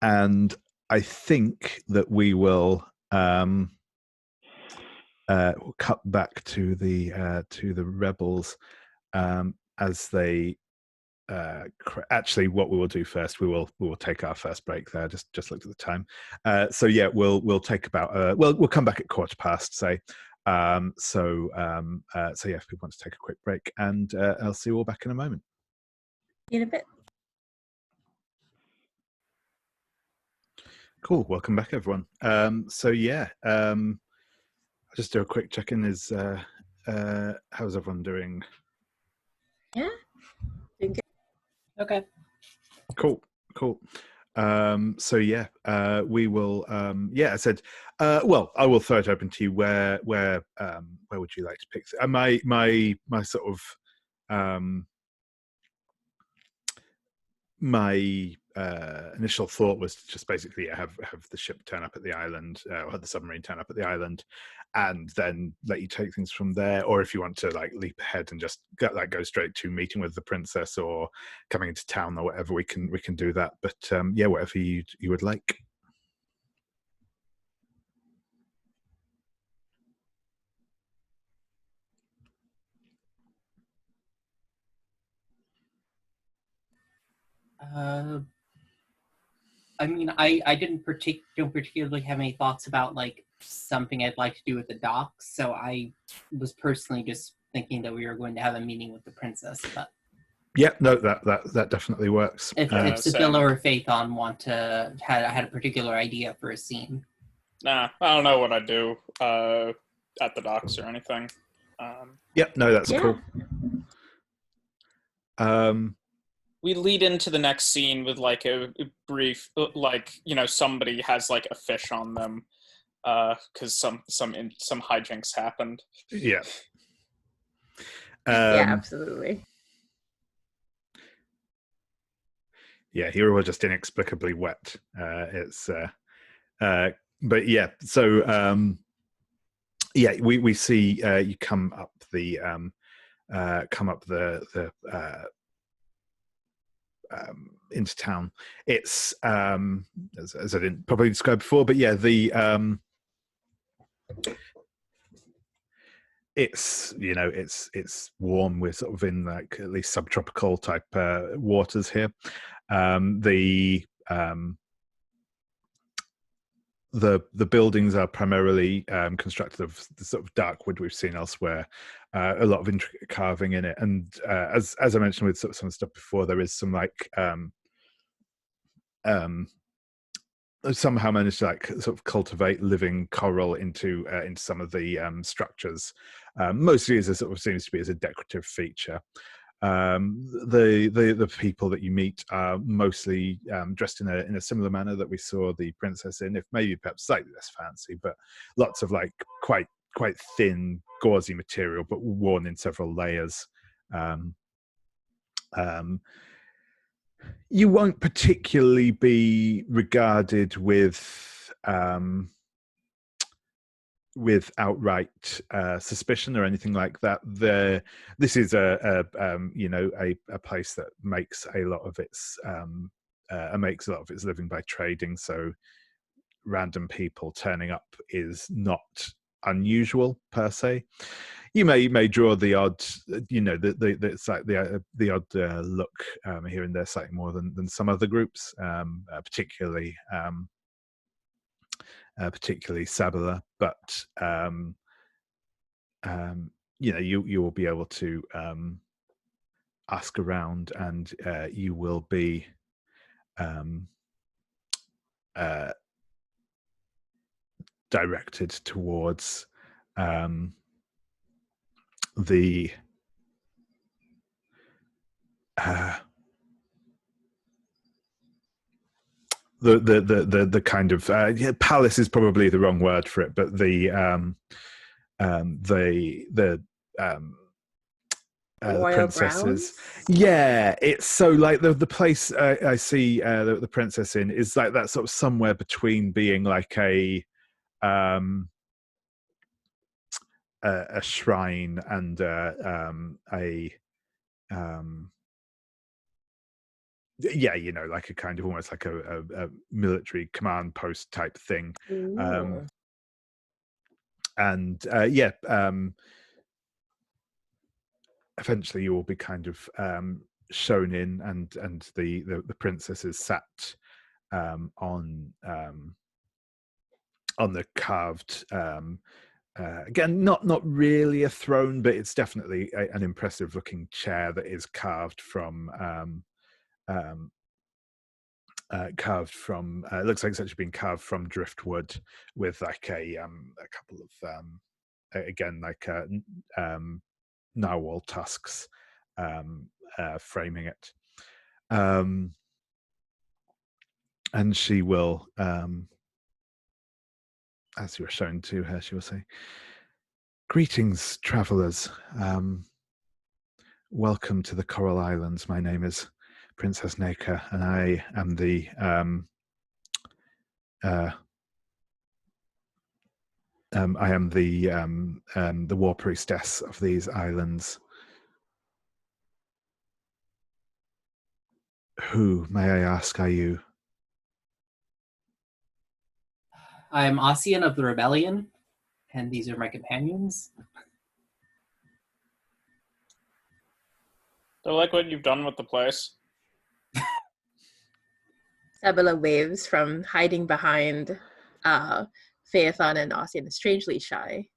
and I think that we will cut back to the rebels as they. Actually, what we will do first, we will take our first break there. Just looked at the time. So yeah, we'll take about we'll come back at past, say. So yeah, if people want to take a quick break, and I'll see you all back in a moment. In a bit. Cool. Welcome back, everyone. So yeah, I'll just do a quick check-in. Is how's everyone doing? Yeah. Okay. Cool. So yeah, we will. I said. Well, I will throw it open to you. Where would you like to pick? My sort of my initial thought was to just basically have the ship turn up at the island, or have the submarine turn up at the island, and then let you take things from there. Or if you want to like leap ahead and just go straight to meeting with the princess or coming into town or whatever, we can do that. But yeah, whatever you would like. I mean, I don't particularly have any thoughts about like something I'd like to do with the docks. So I was personally just thinking that we were going to have a meeting with the princess. But yeah, no, that definitely works. If Sabila or Phaethon had a particular idea for a scene. Nah, I don't know what I'd do at the docks or anything. Yep, no, that's cool. We lead into the next scene with like a brief, like somebody has like a fish on them, because some hijinks happened. Yeah. Yeah, absolutely. Yeah, here we're just inexplicably wet. But yeah, so yeah, we see you come up the into town. It's as I didn't probably describe before, but yeah, it's it's warm. We're sort of in like at least subtropical type waters here. The buildings are primarily constructed of the sort of dark wood we've seen elsewhere. A lot of intricate carving in it, and as I mentioned with sort of some stuff before, there is some like somehow managed to like sort of cultivate living coral into some of the structures, mostly as a sort of seems to be as a decorative feature. The people that you meet are mostly dressed in a similar manner that we saw the princess in, if maybe perhaps slightly less fancy, but lots of like quite thin, gauzy material, but worn in several layers. You won't particularly be regarded with with outright suspicion or anything like that. This is a place that makes a lot of its living by trading. So random people turning up is not unusual per se. You may draw the odd, it's like the odd look here and there, slightly more than some other groups, particularly Sabila, but you will be able to ask around, and you will be directed towards the kind of palace is probably the wrong word for it, but the princesses. Grounds? Yeah, it's so like the place I see the princess in is like that sort of somewhere between being like a shrine and like a kind of almost like a military command post type thing. Eventually you will be kind of shown in, and the princess is sat on the carved again, not really a throne, but it's definitely an impressive looking chair that is carved from it looks like it's actually been carved from driftwood, with like a couple of again like narwhal tusks framing it, and she will as you were shown to her, she will say, "Greetings, travelers. Welcome to the Coral Islands. My name is Princess Nacre, and I am the war priestess of these islands. Who, may I ask, are you?" I'm Ossian of the Rebellion, and these are my companions. I like what you've done with the place. Sabila waves from hiding behind Phaethon and Ossian, strangely shy.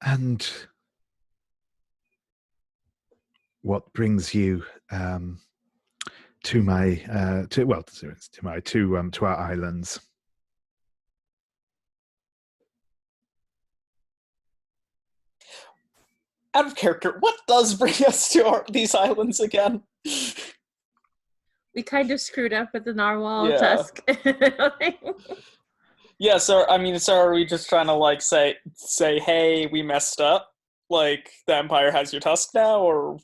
And what brings you to our islands? Out of character, what does bring us to these islands again? We kind of screwed up with the narwhal tusk. Yeah, so are we just trying to like say, hey, we messed up? Like the Empire has your tusk now, or?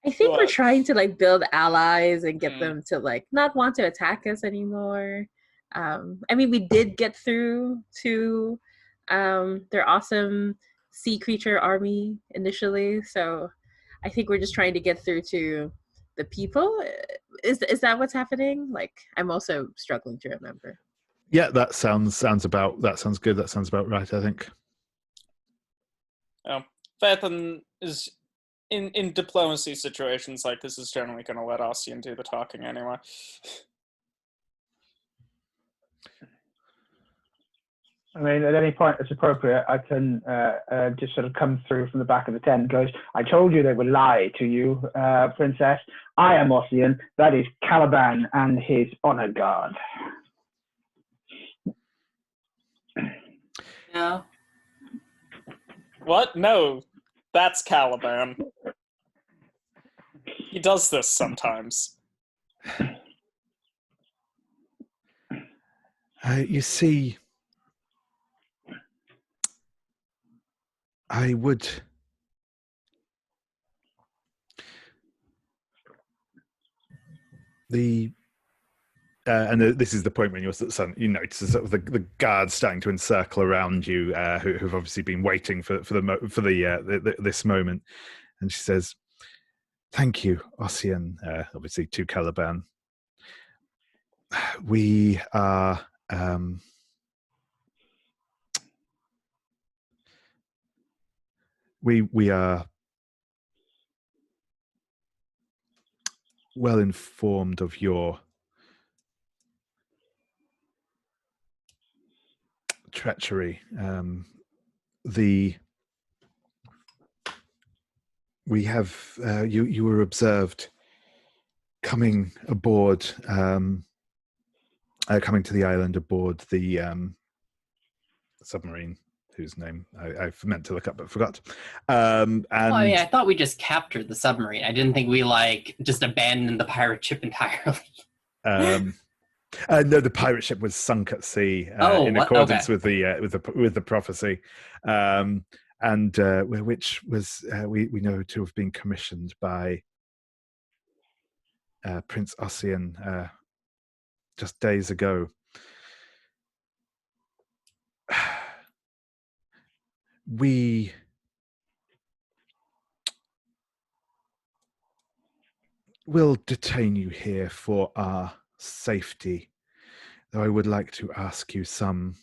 I think we're trying to like build allies and get them to like not want to attack us anymore. We did get through to their awesome sea creature army initially, so I think we're just trying to get through to the people. Is that what's happening? Like, I'm also struggling to remember. Yeah, that sounds good. That sounds about right, I think. Phaethon is in diplomacy situations like this is generally going to let Ossian do the talking anyway. I mean, at any point it's appropriate, I can just sort of come through from the back of the tent and goes, "I told you they would lie to you, Princess. I am Ossian. That is Kalliban and his honor guard." Yeah. What? No, that's Kalliban. He does this sometimes. You see, I would this is the point when you notice sort of the guards starting to encircle around you, who've obviously been waiting for this moment. And she says, "Thank you, Ossian." Obviously, to Kalliban. We are. We are well informed of your treachery. We have you were observed coming aboard, coming to the island aboard the submarine, whose name I've meant to look up but forgot. And I thought we just captured the submarine. I didn't think we just abandoned the pirate ship entirely. no, the pirate ship was sunk at sea in accordance with the prophecy, and which was we know to have been commissioned by Prince Ossian just days ago. We will detain you here for our safety, though I would like to ask you some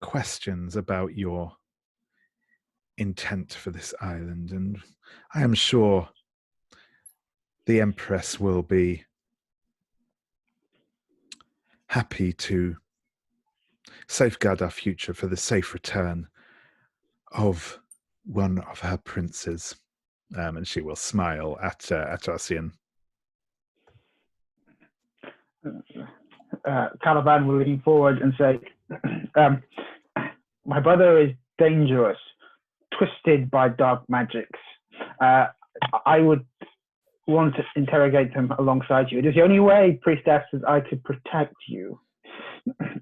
questions about your intent for this island, and I am sure the Empress will be happy to safeguard our future for the safe return of one of her princes. And she will smile at Ossian. Kalliban will lean forward and say, "My brother is dangerous, twisted by dark magics. I would want to interrogate him alongside you. It is the only way, priestess, that I could protect you.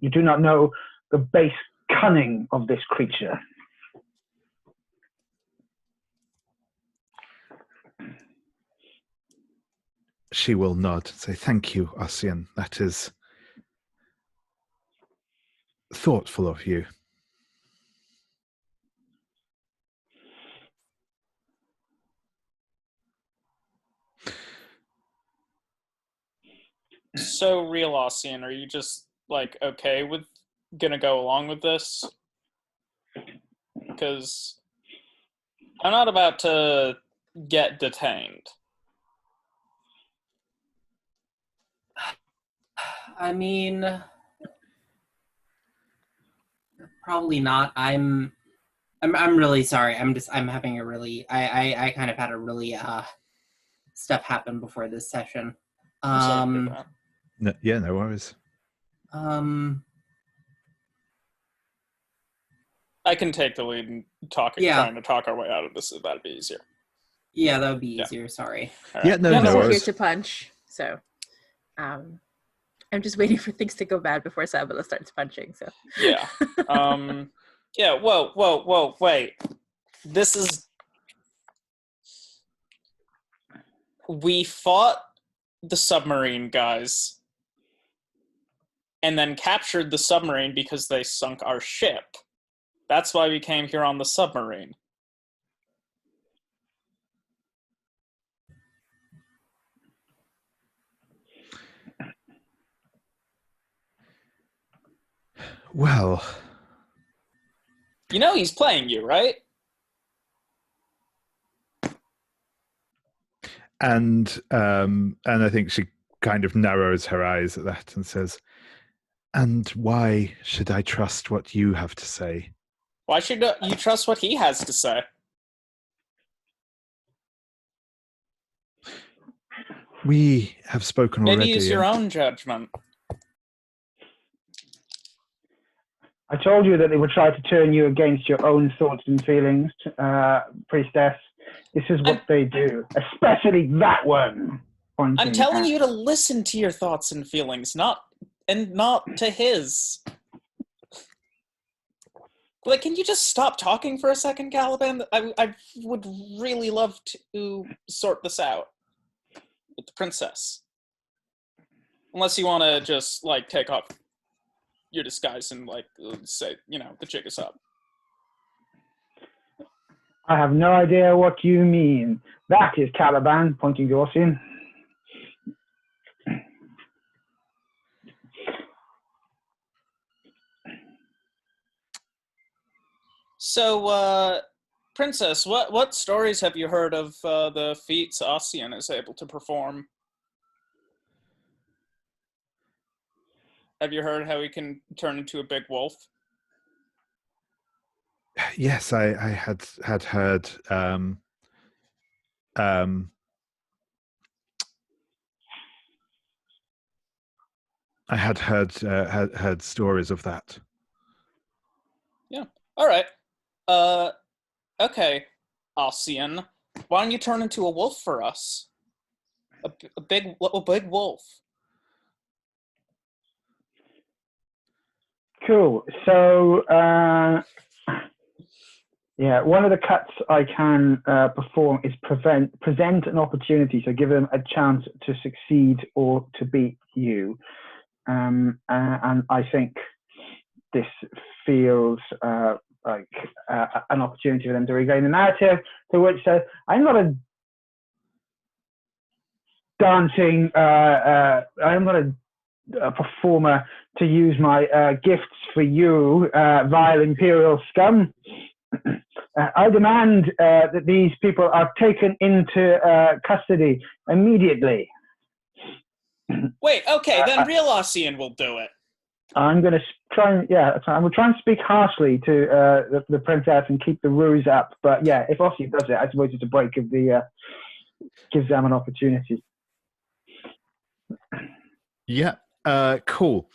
You do not know the base cunning of this creature." She will nod and say, "Thank you, Ossian. That is thoughtful of you." So, real Ossian, are you just, okay with gonna go along with this? Because I'm not about to get detained. I mean, probably not. I'm really sorry. I'm having a really I kind of had a really stuff happen before this session. I'm sorry to hear that. No worries. I can take the lead in trying to talk our way out of this, if that'd be easier. Yeah, that would be easier. Sorry. Right. Yeah, no We're here worries. to punch, so I'm just waiting for things to go bad before Sabila starts punching. So yeah, yeah. Whoa, wait. This is. We fought the submarine guys, and then captured the submarine because they sunk our ship. That's why we came here on the submarine. Well, you know he's playing you, right? and I think she kind of narrows her eyes at that and says, "And why should I trust what you have to say?" Why should you trust what he has to say? We have spoken already. Maybe use your own judgment. I told you that they would try to turn you against your own thoughts and feelings, priestess. This is what they do, especially that one. I'm telling you to listen to your thoughts and feelings, not to his. Can you just stop talking for a second, Kalliban? I would really love to sort this out with the princess. Unless you want to just, like, take off your disguise and, like, say, the jig is up. I have no idea what you mean. That is Kalliban, pointing to Ossian. So, Princess, what stories have you heard of the feats Ossian is able to perform? Have you heard how he can turn into a big wolf? Yes, I had heard. I had heard stories of that. Yeah. All right. Okay, Ossian, why don't you turn into a wolf for us? A big wolf. Cool. So, yeah, one of the cuts I can perform is present an opportunity, so give them a chance to succeed or to beat you. And I think this feels like an opportunity for them to regain the narrative, to which says, I'm not a dancing, I'm not a performer to use my gifts for you, vile imperial scum. I demand that these people are taken into custody immediately. Wait, okay, then real Ossian will do it. I'm going to try and I'm going to try and speak harshly to the princess and keep the ruse up. But yeah, if Ossian does it, I suppose it's a break of the gives them an opportunity. Yeah, cool.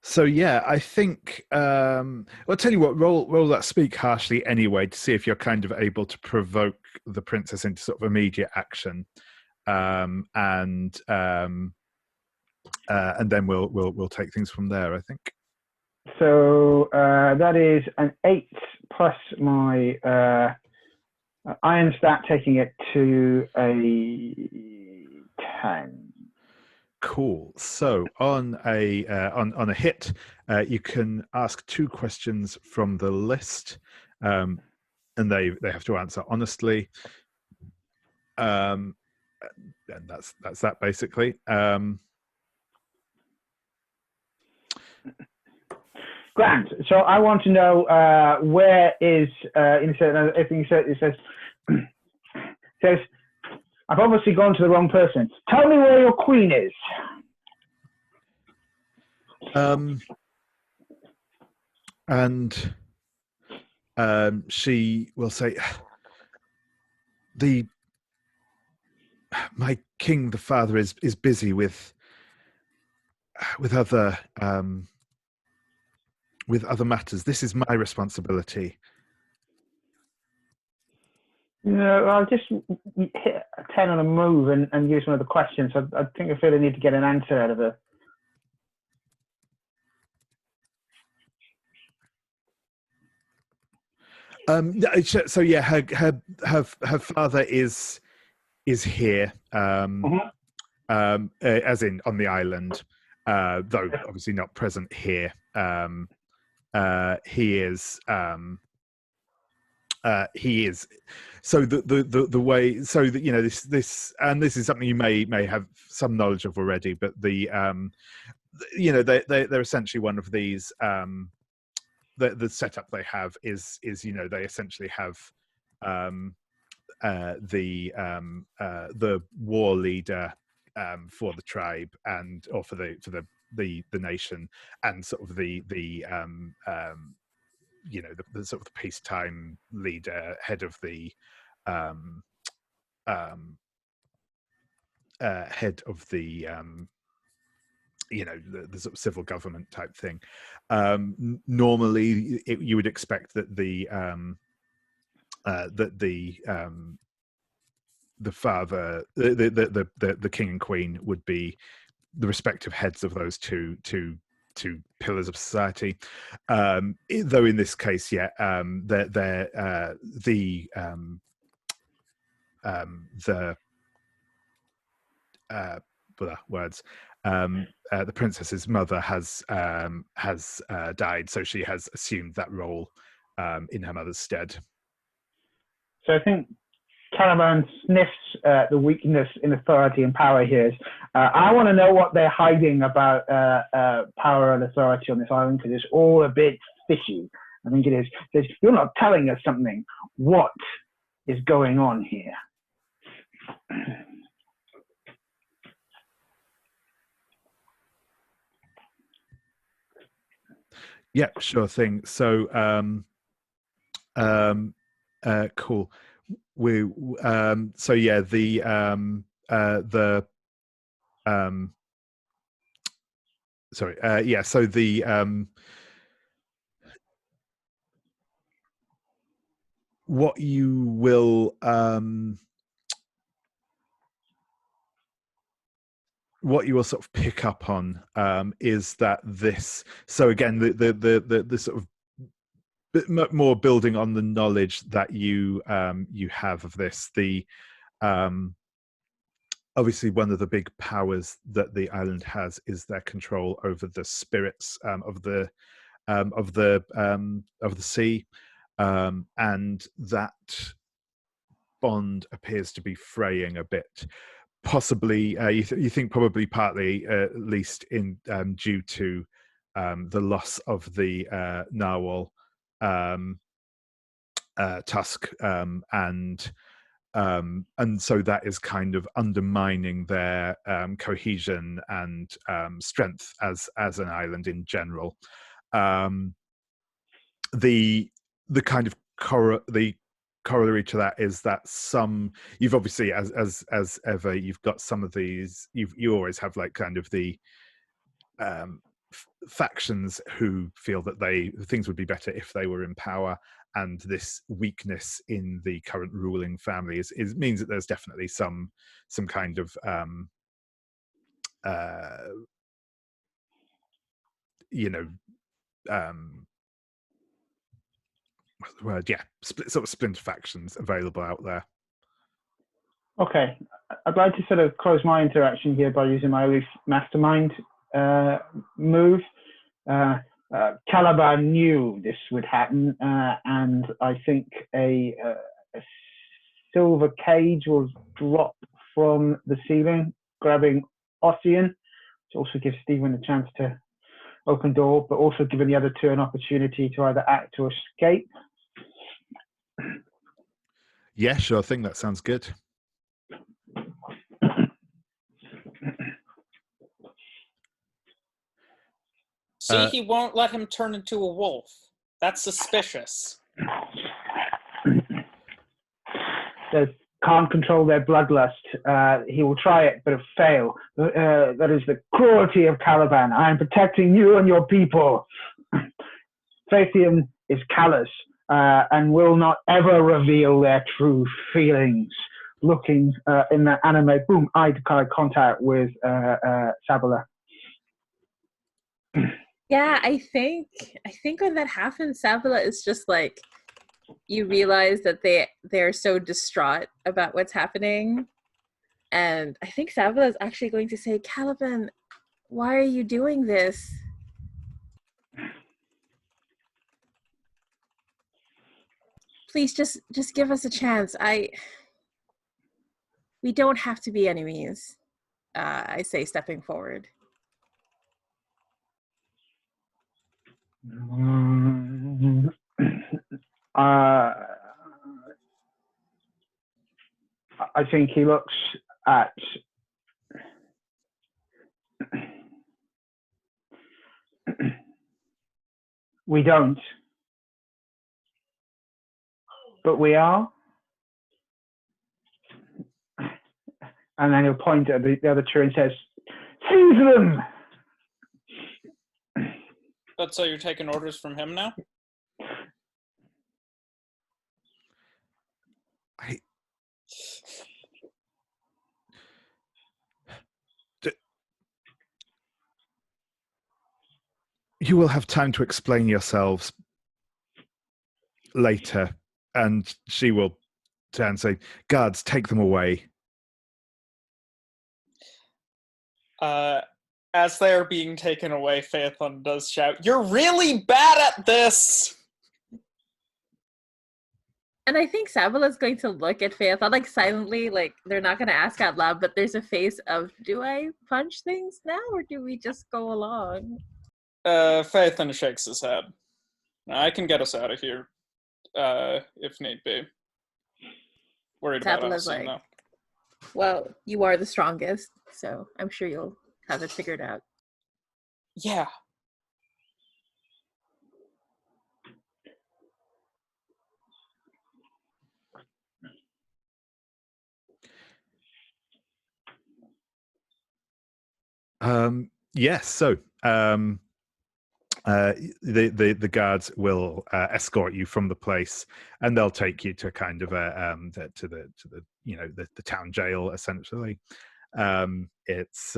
So yeah, I think I'll tell you what. Roll that speak harshly anyway to see if you're kind of able to provoke the princess into sort of immediate action, and then we'll take things from there, I think. So that is an 8 plus my iron stat, taking it to a 10. Cool. So on a hit, you can ask 2 questions from the list, and they have to answer honestly. And that's that basically. Grant. So I want to know where is it says I've obviously gone to the wrong person. Tell me where your queen is. And she will say, my king, the father, is busy with other matters. This is my responsibility. No, I'll just hit a 10 on a move and use one of the questions. I think I feel I need to get an answer out of her. So yeah, her father is here, as in on the island, though obviously not present here. He is. He is. So the way, so that this and this is something you may have some knowledge of already, but they're essentially one of these. The setup they have is they essentially have the war leader for the tribe or for the nation, and sort of the sort of the peacetime leader, head of the the sort of civil government type thing. Normally, you would expect that the father, the king and queen, would be the respective heads of those two pillars of society. Though in this case, the princess's mother has died, so she has assumed that role in her mother's stead. So I think Kalliban sniffs the weakness in authority and power here. I want to know what they're hiding about power and authority on this island, because it's all a bit fishy. I think it is. Because you're not telling us something. What is going on here? Yeah, sure thing. So, cool. We so yeah, sorry, yeah. So what you will sort of pick up on is that this. So again, the sort of bit more building on the knowledge that you have of this. The obviously one of the big powers that the island has is their control over the spirits of the sea, and that bond appears to be fraying a bit. Possibly, you think probably partly, at least in due to the loss of the narwhal tusk, and so that is kind of undermining their cohesion and strength as an island in general. The kind of the corollary to that is that you've obviously, as ever, you've got some of these. You always have like kind of the factions who feel that things would be better if they were in power, and this weakness in the current ruling family means that there's definitely some kind of sort of splinter factions available out there. Okay, I'd like to sort of close my interaction here by using my Aloof Mastermind move. Kalliban knew this would happen, and I think a silver cage will drop from the ceiling, grabbing Ossian, to also give Stephen a chance to open door, but also giving the other two an opportunity to either act or escape. Yeah, sure. I think that sounds good. See, he won't let him turn into a wolf. That's suspicious. They can't control their bloodlust. He will try it, but it'll fail. That is the cruelty of Kalliban. I am protecting you and your people. Phaethon is callous and will not ever reveal their true feelings. Looking in the anime, boom, eye-to-eye contact with Sabila. Yeah, I think when that happens, Sabila is just like, you realize that they're so distraught about what's happening, and I think Sabila is actually going to say, Kalliban, why are you doing this? Please just give us a chance. We don't have to be enemies. I say, stepping forward. I think he looks at we don't, but we are. And then he'll point at the other two and says, seize them! But so you're taking orders from him now? You will have time to explain yourselves later. And she will turn and say, guards, take them away. As they are being taken away, Phaethon does shout, "You're really bad at this!" And I think Sabila's going to look at Phaethon, like, silently, like, they're not going to ask out loud, but there's a face of, do I punch things now, or do we just go along? Phaethon shakes his head. I can get us out of here, if need be. Worried about Sabila's Ossian, like, though. well, you are the strongest, so I'm sure you'll have it figured out. Yeah. Yes, so the guards will escort you from the place, and they'll take you to kind of to the the town jail essentially. It's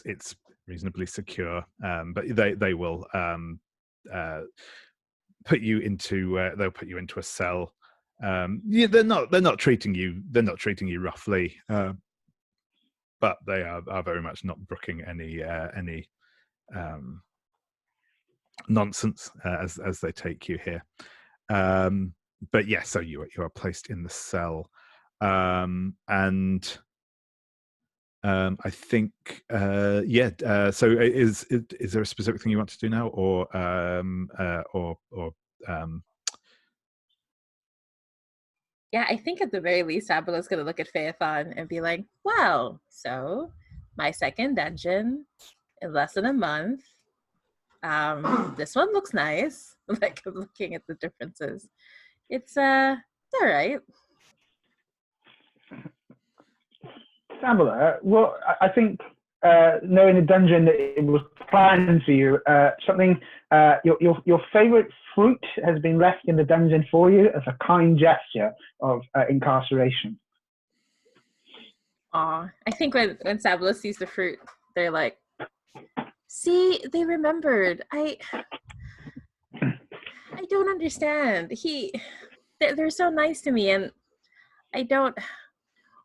it's reasonably secure, but they will put you into they'll put you into a cell. Yeah, they're not treating you roughly, but they are very much not brooking any nonsense as they take you here. But yeah, so you are placed in the cell, and I think so is there a specific thing you want to do now, or Yeah, I think at the very least, Sabila's going to look at Phaethon and be like, well, so my second dungeon in less than a month. This one looks nice. Like, I'm looking at the differences. It's all right. Sabila, well, I think knowing the dungeon that it was planned for you, something your favorite fruit has been left in the dungeon for you as a kind gesture of incarceration. Aw, I think when Sabila sees the fruit, they're like, see, they remembered. I don't understand. They're so nice to me, and I don't.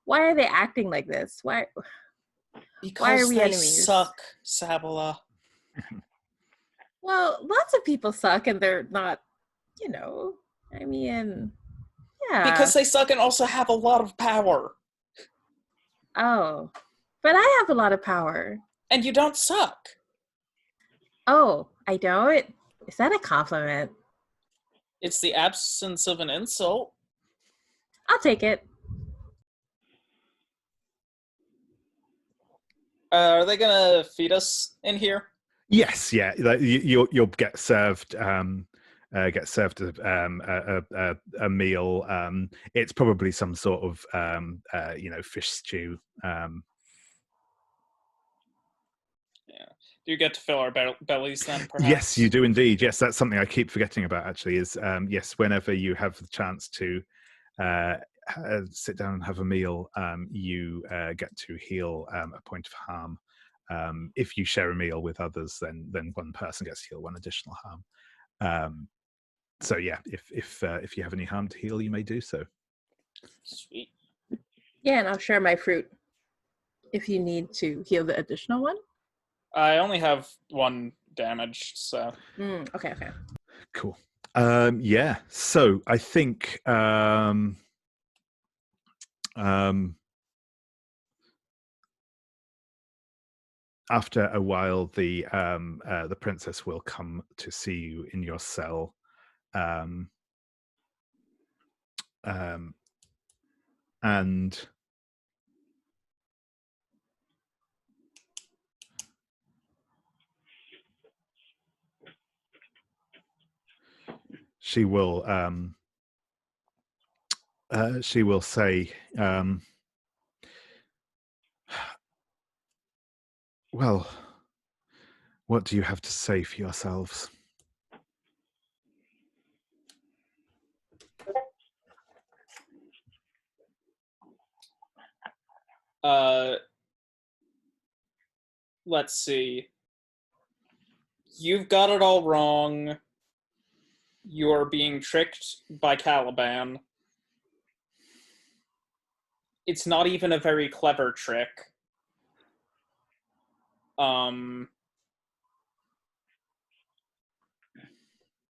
Why are they acting like this? Why are we enemies? Because they suck, Sabila. Well, lots of people suck, and they're not. I mean, yeah. Because they suck and also have a lot of power. Oh, but I have a lot of power. And you don't suck. Oh, I don't? Is that a compliment? It's the absence of an insult. I'll take it. Are they gonna feed us in here? yes, yeah, you'll get served a meal. It's probably some sort of fish stew. Do you get to fill our bellies then, perhaps? Yes, you do indeed. Yes, that's something I keep forgetting about, actually, is yes, whenever you have the chance to sit down and have a meal, you get to heal a point of harm. If you share a meal with others, then one person gets to heal one additional harm. So yeah, if you have any harm to heal, you may do so. Sweet. Yeah, and I'll share my fruit if you need to heal the additional one. I only have 1 damage, so. Okay. Cool. Yeah. So I think after a while, the princess will come to see you in your cell, and she will say, well, what do you have to say for yourselves? Let's see. You've got it all wrong. You're being tricked by Kalliban. it's not even a very clever trick.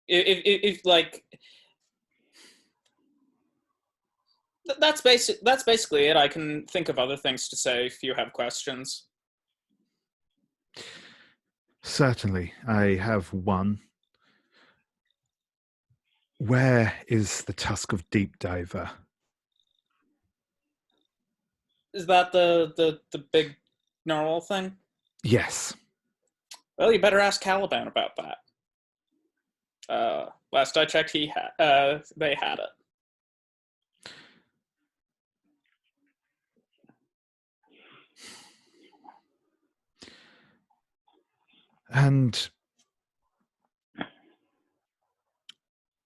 If like that's basically it. I can think of other things to say if you have questions. Certainly, I have one. Where is the Tusk of Deep Diver? Is that the big narwhal thing? Yes. Well, you better ask Kalliban about that. Last I checked, they had it. And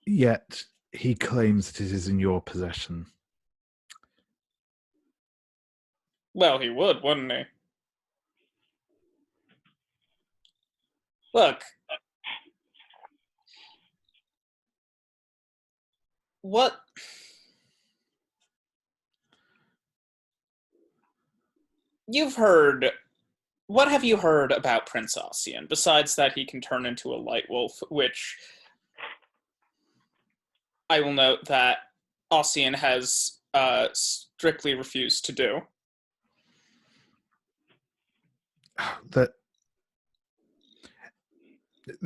yet he claims that it is in your possession. Well, he would, wouldn't he? Look. What? You've heard... What have you heard about Prince Ossian, besides that he can turn into a light wolf, which I will note that Ossian has strictly refused to do. That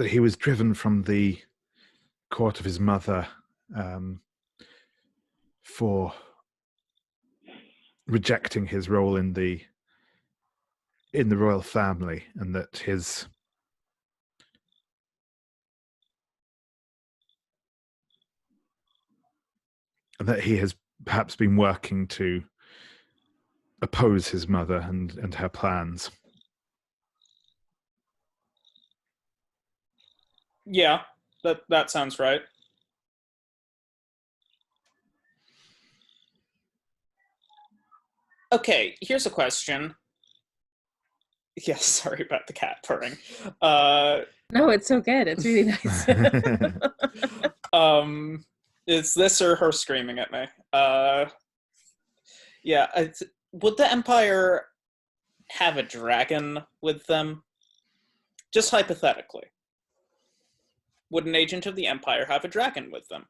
he was driven from the court of his mother for rejecting his role in the royal family, and that he has perhaps been working to oppose his mother and her plans. Yeah, that sounds right. Okay, here's a question. Yes, sorry about the cat purring. No, it's so good. It's really nice. Is this or her screaming at me? Yeah, would the Empire have a dragon with them? Just hypothetically. Would an agent of the Empire have a dragon with them?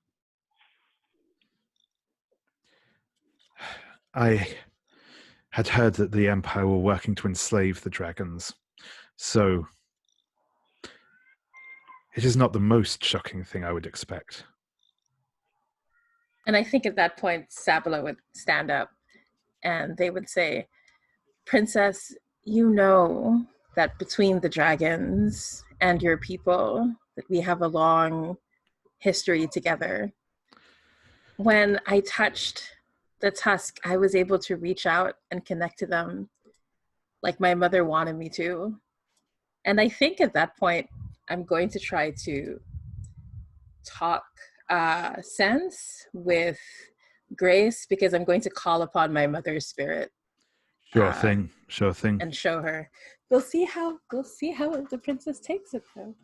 I had heard that the Empire were working to enslave the dragons, so it is not the most shocking thing I would expect. And I think at that point, Sabila would stand up and they would say, Princess, you know that between the dragons and your people, that we have a long history together. When I touched the tusk, I was able to reach out and connect to them like my mother wanted me to. And I think at that point, I'm going to try to talk sense with Grace, because I'm going to call upon my mother's spirit. Sure thing. And show her. We'll see how the princess takes it, though.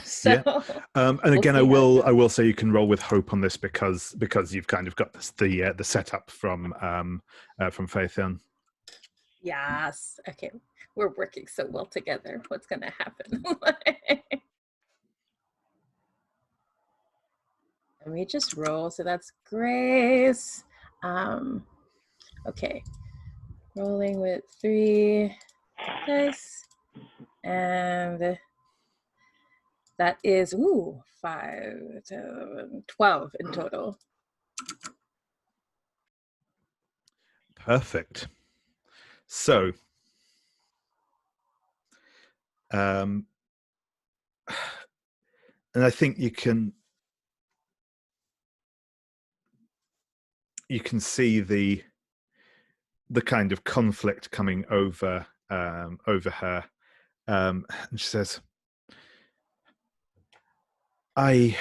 So, yeah. And again, I will say you can roll with hope on this because you've kind of got the setup from Phaethon. Yes. Okay. We're working so well together. What's gonna happen? Let me just roll. So that's Grace. Okay. Rolling with 3 dice. And that is 5, 12 in total. Perfect. So, and I think you can see the kind of conflict coming over her, and she says, I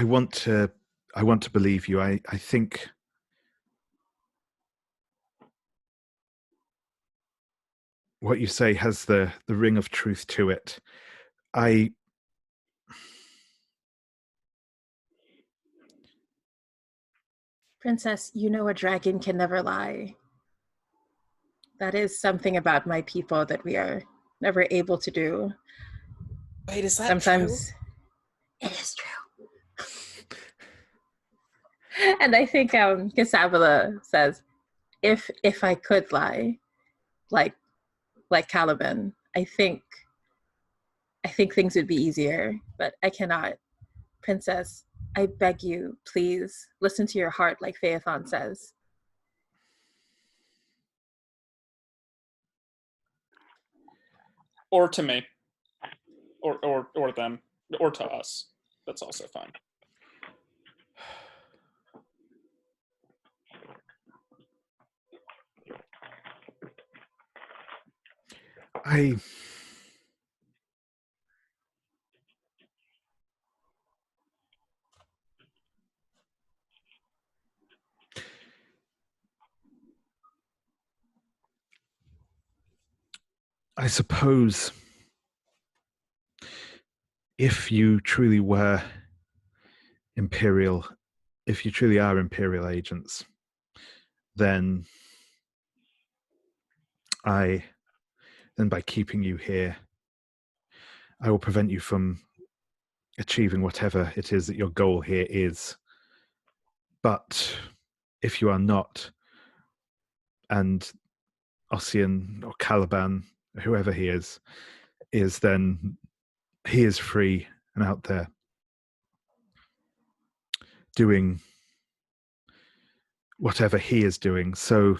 want to believe you. I think what you say has the ring of truth to it. Princess, you know a dragon can never lie. That is something about my people that we are never able to do. Wait, is that Sometimes true? it is true. And I think Sabila says, if I could lie, like Kalliban, I think things would be easier, but I cannot. Princess, I beg you, please listen to your heart, like Phaethon says. Or to me. Or them. Or to us. That's also fine. I suppose if you truly were Imperial, if you truly are Imperial agents, then by keeping you here, I will prevent you from achieving whatever it is that your goal here is. But if you are not, and Ossian or Kalliban, whoever he is, then he is free and out there doing whatever he is doing. So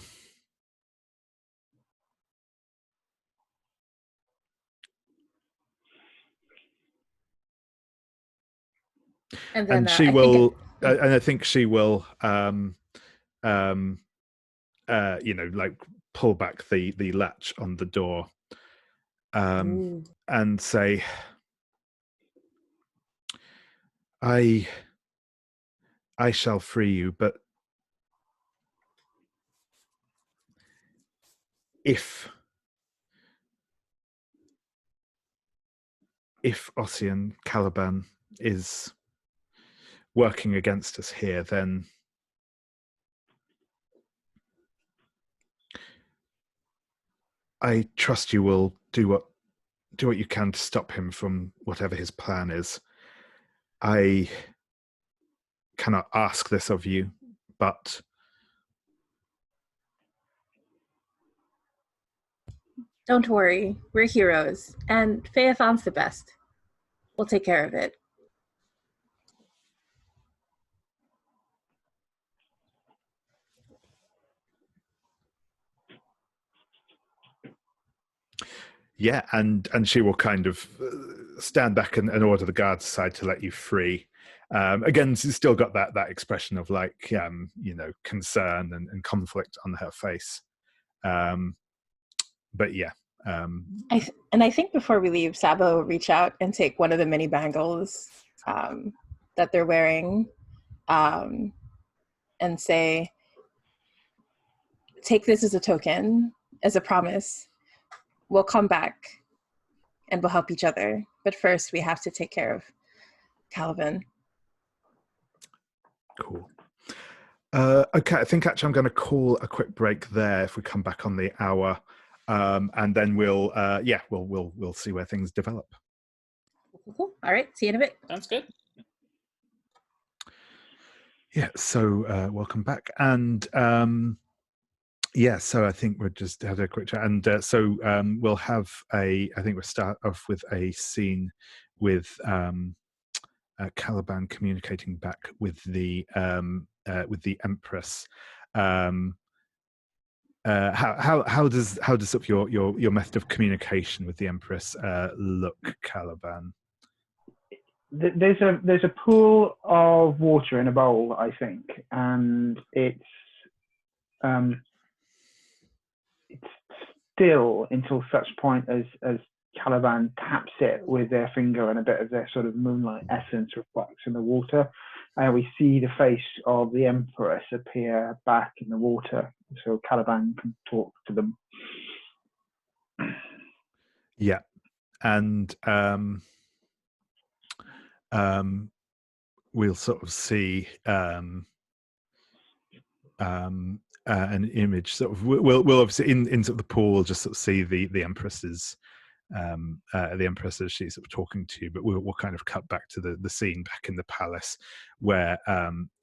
And then and she will, and I think she will, like pull back the latch on the door, and say, I shall free you, but if Ossian Kalliban is working against us here, then I trust you will do what you can to stop him from whatever his plan is. I cannot ask this of you, but don't worry, we're heroes, and Phaethon's the best. We'll take care of it. yeah, and she will kind of stand back and order the guards aside to let you free. Again, she's still got that expression of like concern and conflict on her face. But yeah. I think before we leave, Sabo will reach out and take one of the mini bangles that they're wearing, and say, take this as a token, as a promise. We'll come back and we'll help each other. But first, we have to take care of Kalliban. Cool. Okay, I think actually I'm going to call a quick break there if we come back on the hour, and then we'll see where things develop. Cool. All right, see you in a bit. Sounds good. Yeah, so welcome back. And so I think we'll just have a quick chat. And so we'll have I think we'll start off with a scene with Kalliban communicating back with the Empress. How does up your method of communication with the Empress look, Kalliban? There's a pool of water in a bowl, I think, and it's still until such point as Kalliban taps it with their finger, and a bit of their sort of moonlight essence reflects in the water. And we see the face of the Empress appear back in the water, so Kalliban can talk to them. Yeah, and we'll sort of see an image. Sort of, we'll obviously in sort of the pool, we'll just sort of see the Empress's the Empress as she's sort of talking to you, but we'll kind of cut back to the scene back in the palace where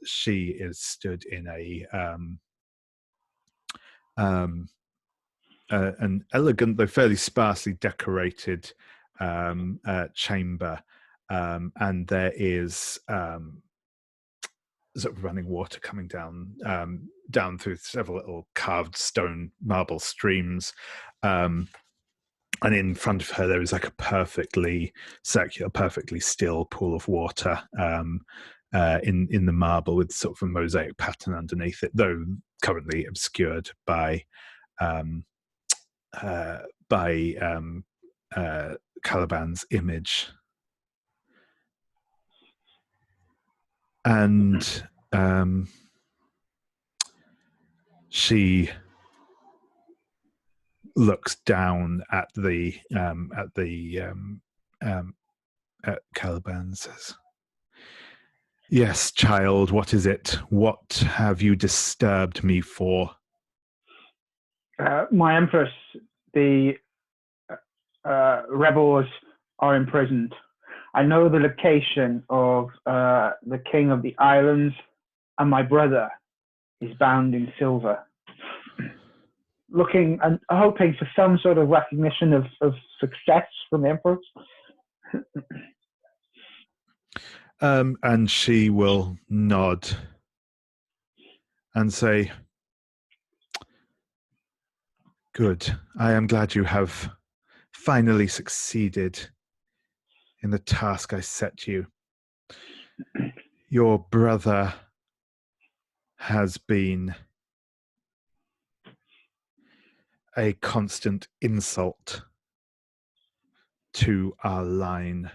she is stood in an elegant though fairly sparsely decorated chamber, and there is sort of running water coming down through several little carved stone marble streams. And in front of her, there is like a perfectly circular, perfectly still pool of water in the marble with sort of a mosaic pattern underneath it, though currently obscured by Kalliban's image. And she looks down at Kalliban and says, "Yes, child, what is it? What have you disturbed me for?" My Empress, the rebels are imprisoned. I know the location of the king of the islands, and my brother is bound in silver. Looking and hoping for some sort of recognition of success from the Empress. And she will nod and say, "Good. I am glad you have finally succeeded in the task I set you. Your brother has been a constant insult to our line."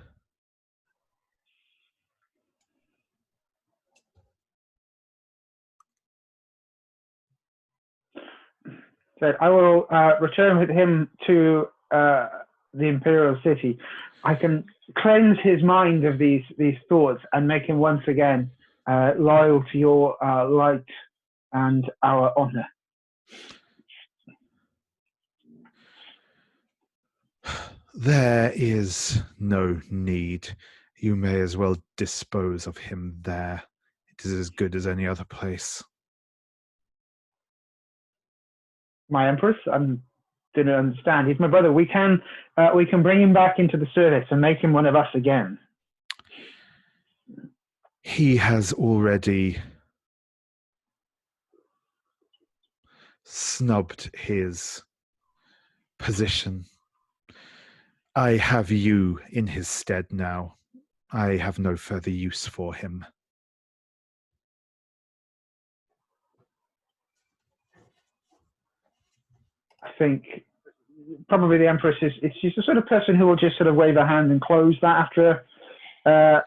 Said, "I will return with him to the Imperial City. I can cleanse his mind of these thoughts and make him once again loyal to your light and our honor." There is no need. You may as well dispose of him there. It is as good as any other place. My Empress, I didn't understand. He's my brother. We can bring him back into the service and make him one of us again. He has already snubbed his position. I have you in his stead now. I have no further use for him. I think probably the Empress she's the sort of person who will just sort of wave her hand and close that after an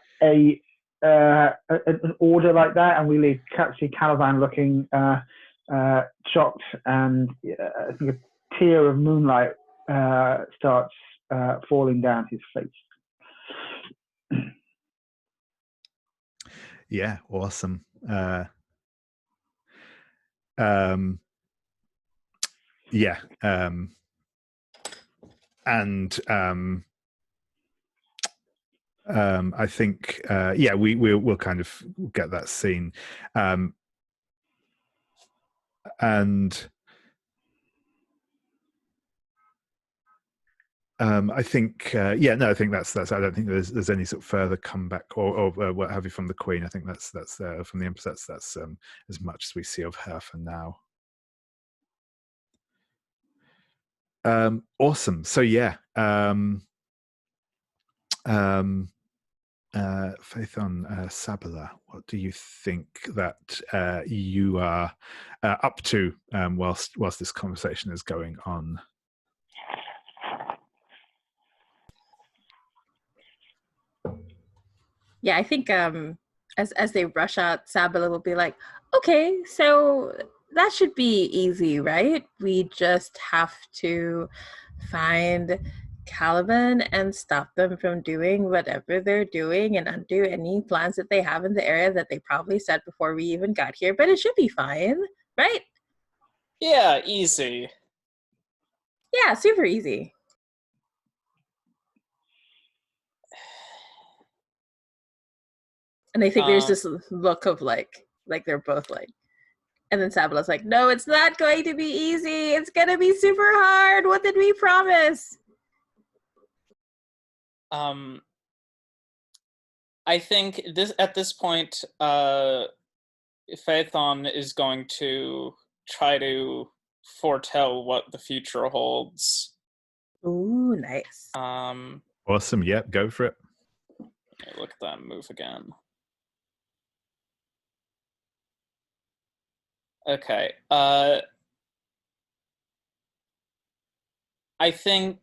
order like that, and we see Kalliban looking shocked, and I think a tear of moonlight starts falling down his face. Yeah, awesome. Yeah, and I think we'll kind of get that scene, and I think I think that's. I don't think there's any sort of further comeback or what have you from the Queen. I think that's from the Empress. That's as much as we see of her for now. Awesome. So yeah, Phaethon, Sabila, what do you think that you are up to whilst this conversation is going on? Yeah, I think as they rush out, Sabila will be like, "Okay, so that should be easy, right? We just have to find Kalliban and stop them from doing whatever they're doing and undo any plans that they have in the area that they probably set before we even got here, but it should be fine." right? Yeah, easy. Yeah, super easy. And I think there's this look of like they're both like, and then Sabila's like, no, it's not going to be easy. It's going to be super hard. What did we promise? I think at this point, Phaethon is going to try to foretell what the future holds. Ooh, nice. Awesome. Yep, go for it. Look at that move again. Okay. I think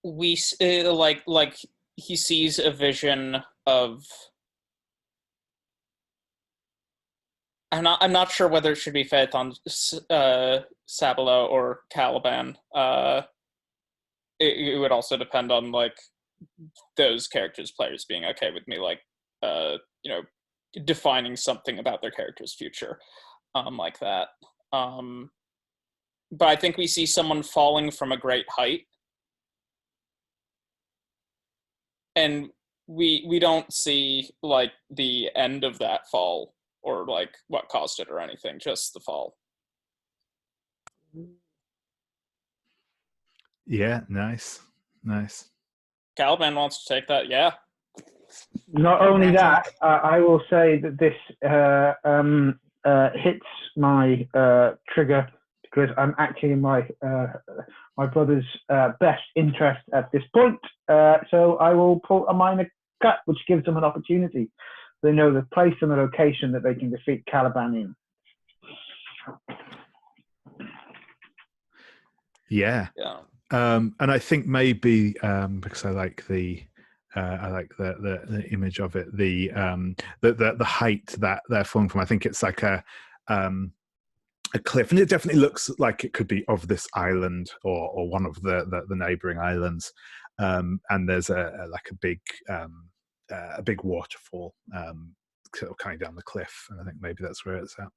we like he sees a vision of. I'm not sure whether it should be Phaethon, Sabila, or Kalliban. It would also depend on like those characters' players being okay with me, like defining something about their character's future, like that. But I think we see someone falling from a great height, and we don't see like the end of that fall or like what caused it or anything, just the fall. Yeah, nice. Kalliban wants to take that, yeah. Not only that, I will say that this hits my trigger because I'm acting in my brother's best interest at this point. So I will pull a minor cut, which gives them an opportunity. They know the place and the location that they can defeat Kalliban in. Yeah. And I think maybe because I like the image of it, the height that they're falling from. I think it's like a cliff, and it definitely looks like it could be of this island or one of the neighboring islands. And there's a big waterfall sort of coming down the cliff, and I think maybe that's where it's at.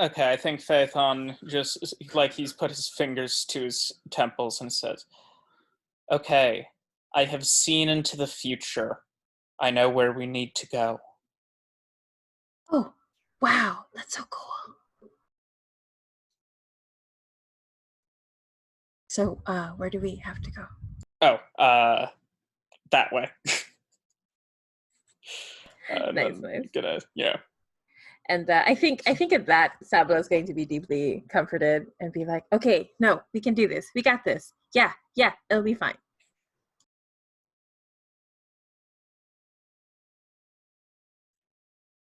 Okay, I think Phaethon just like he's put his fingers to his temples and says, "Okay, I have seen into the future. I know where we need to go." Oh, wow, that's so cool. So, where do we have to go? Oh, that way. Nice. Yeah. And I think at that, Sabla is going to be deeply comforted and be like, okay, no, we can do this. We got this. Yeah, it'll be fine.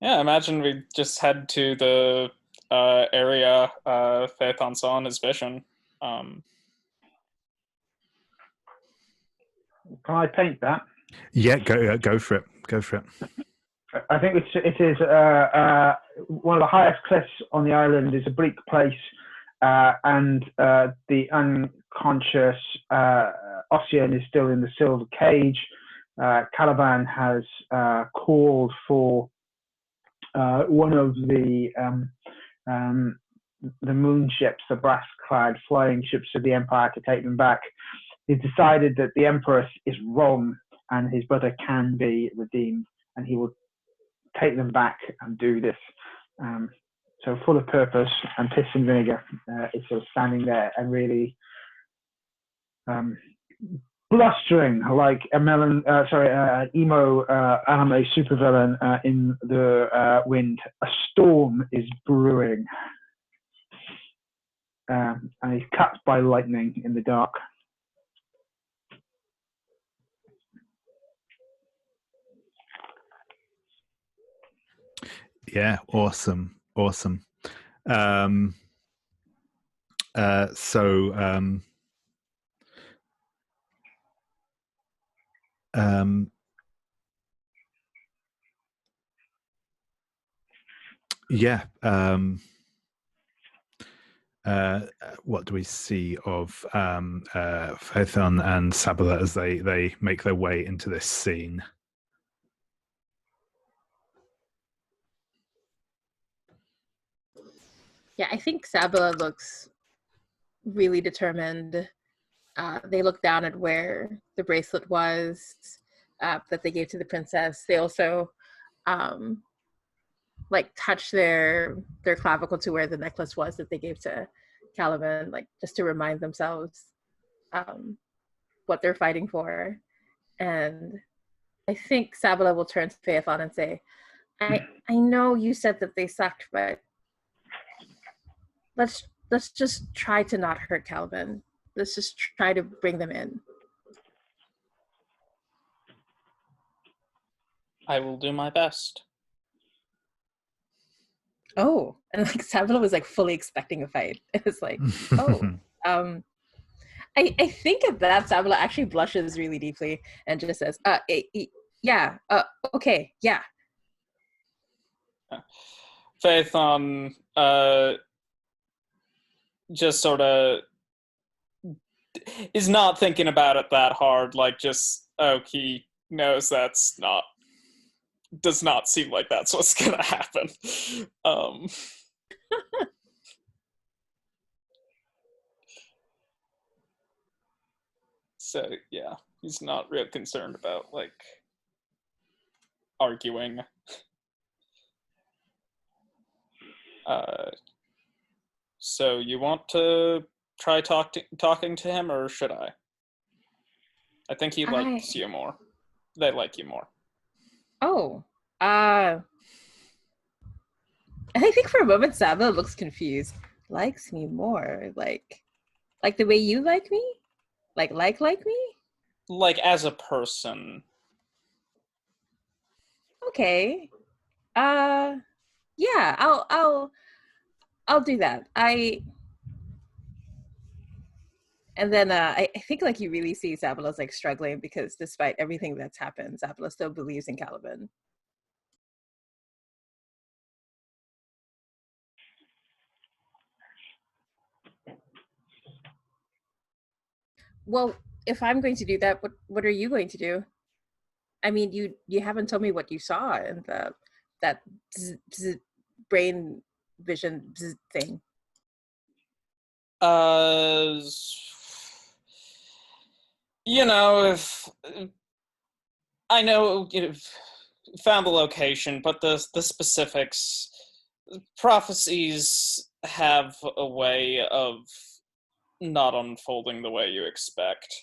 Yeah, imagine we just head to the area Phaethon saw in his vision. Can I paint that? Yeah, go for it. Go for it. I think it is one of the highest cliffs on the island. Is a bleak place, and the unconscious Ossian is still in the silver cage. Kalliban has called for one of the moon ships, the brass-clad flying ships of the Empire, to take them back. He's decided that the Emperor is wrong and his brother can be redeemed, and he will take them back and do this. So full of purpose, and piss and vinegar is sort of standing there and really blustering like a emo anime supervillain in the wind. A storm is brewing, and he's cut by lightning in the dark. Yeah, awesome. Yeah. What do we see of Phaethon and Sabila as they make their way into this scene? Yeah, I think Sabila looks really determined. They look down at where the bracelet was that they gave to the princess. They also like touch their clavicle to where the necklace was that they gave to Kalliban, like just to remind themselves what they're fighting for. And I think Sabila will turn to Phaethon and say, I know you said that they sucked, but let's just try to not hurt Kalliban. Let's just try to bring them in. I will do my best. Oh, and like Sabila was like fully expecting a fight. It was like, oh, I think of that Sabila actually blushes really deeply and just says, yeah, okay, yeah. Phaethon just sort of is not thinking about it that hard, like just, he knows does not seem like that's what's gonna happen. So yeah, he's not real concerned about like arguing. So you want to try talking to him, or should I? I think he likes you more. They like you more. Oh, and I think for a moment Sabila looks confused. Likes me more, like the way you like me, like me. Like as a person. Okay. Yeah, I'll do that. And then I think like you really see Sabila's like struggling because despite everything that's happened, Sabila still believes in Kalliban. Well, if I'm going to do that, what are you going to do? I mean, you haven't told me what you saw in that brain vision thing. If I know found the location, but the specifics, prophecies have a way of not unfolding the way you expect.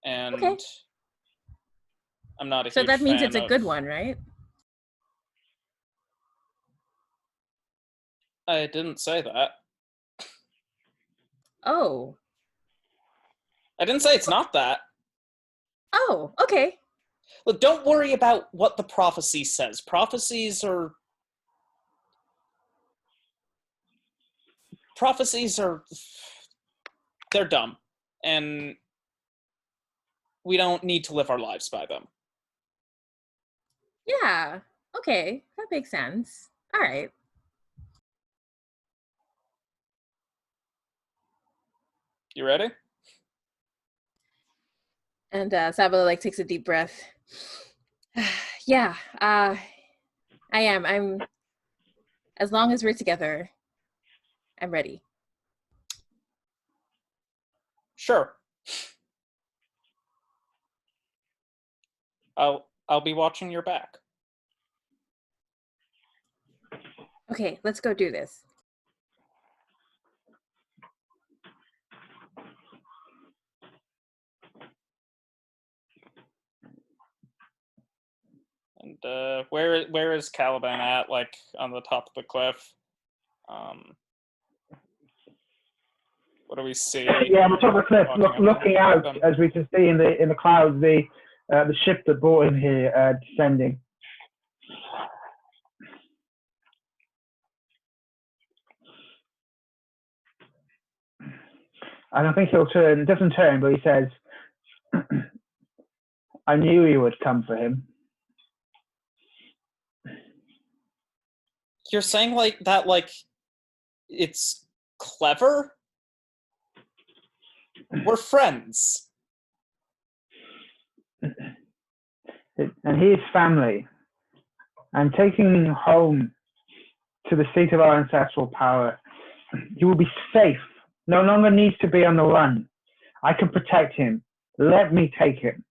And okay. I'm not a so huge that means fan it's a good one, right? I didn't say that. Oh. I didn't say it's not that. Oh, okay. Look, don't worry about what the prophecy says. Prophecies are they're dumb, and we don't need to live our lives by them. Yeah. Okay, that makes sense. All right. You ready? And Sabila like takes a deep breath. Yeah, I am. I'm. As long as we're together, I'm ready. Sure. I'll be watching your back. Okay, let's go do this. And where is Kalliban at? Like on the top of the cliff? What do we see? Yeah, on the top of the cliff, looking out as we can see in the clouds, the ship that brought him here descending. And I think he'll turn. Doesn't turn, but he says, "I knew you would come for him." You're saying like that, like it's clever? We're friends. And he is family. I'm taking him home to the seat of our ancestral power. He will be safe. No longer needs to be on the run. I can protect him. Let me take him.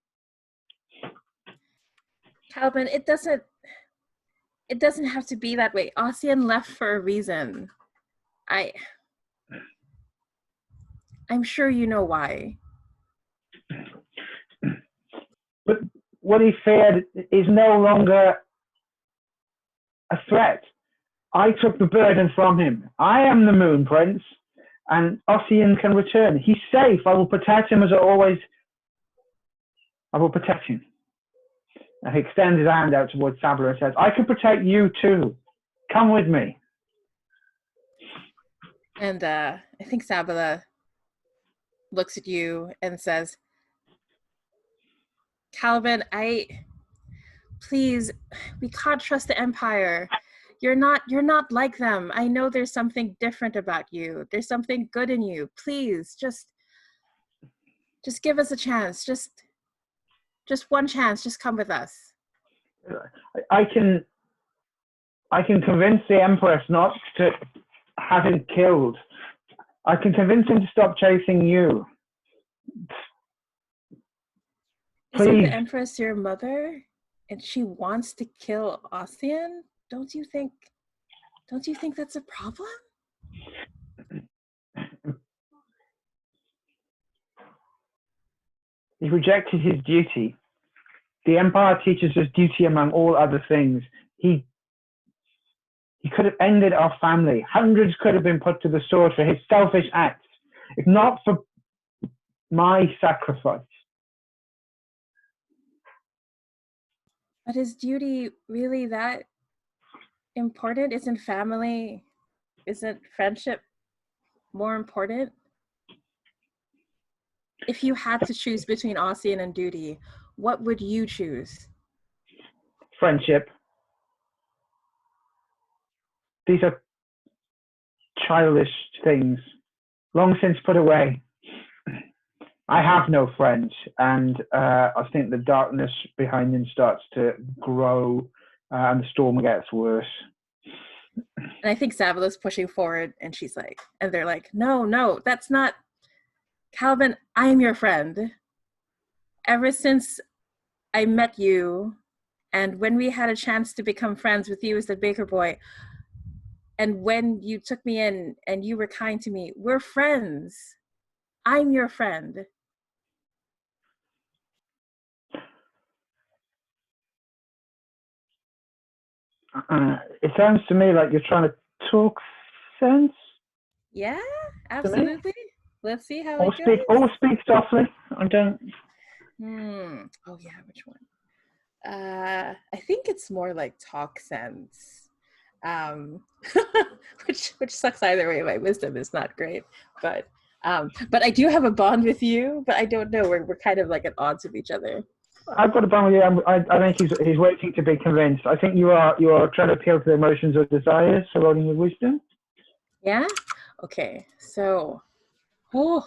Kalliban, it doesn't have to be that way. Ossian left for a reason. I'm sure you know why. But what he feared is no longer a threat. I took the burden from him. I am the Moon Prince, and Ossian can return. He's safe. I will protect him as always. I will protect him. And he extends his hand out towards Sabila and says, I can protect you too. Come with me. And I think Sabila looks at you and says, Kalliban, please, we can't trust the Empire. You're not like them. I know there's something different about you. There's something good in you. Please, just give us a chance. Just one chance. Just come with us. I can convince the Empress not to have him killed. I can convince him to stop chasing you. Please. Isn't the Empress your mother? And she wants to kill Ossian? Don't you think that's a problem? He rejected his duty. The Empire teaches us duty among all other things. He could have ended our family. Hundreds could have been put to the sword for his selfish acts, if not for my sacrifice. But is duty really that important? Isn't friendship more important? If you had to choose between Ossian and duty, what would you choose? Friendship. These are childish things, long since put away. I have no friends, and I think the darkness behind him starts to grow, and the storm gets worse. And I think Sabila's pushing forward, and she's like, and they're like, no, that's not, Kalliban, I'm your friend. Ever since I met you, and when we had a chance to become friends with you as the baker boy, and when you took me in and you were kind to me, we're friends. I'm your friend. It sounds to me like you're trying to talk sense. Yeah, absolutely. Let's see how it goes. All speak softly. I don't. Oh yeah, which one? I think it's more like talk sense. Which sucks either way. My wisdom is not great, but I do have a bond with you. But I don't know. We're kind of like at odds with each other. I've got a bond with you. I think he's waiting to be convinced. I think you are trying to appeal to the emotions or desires, so rolling your wisdom. Yeah. Okay. So, all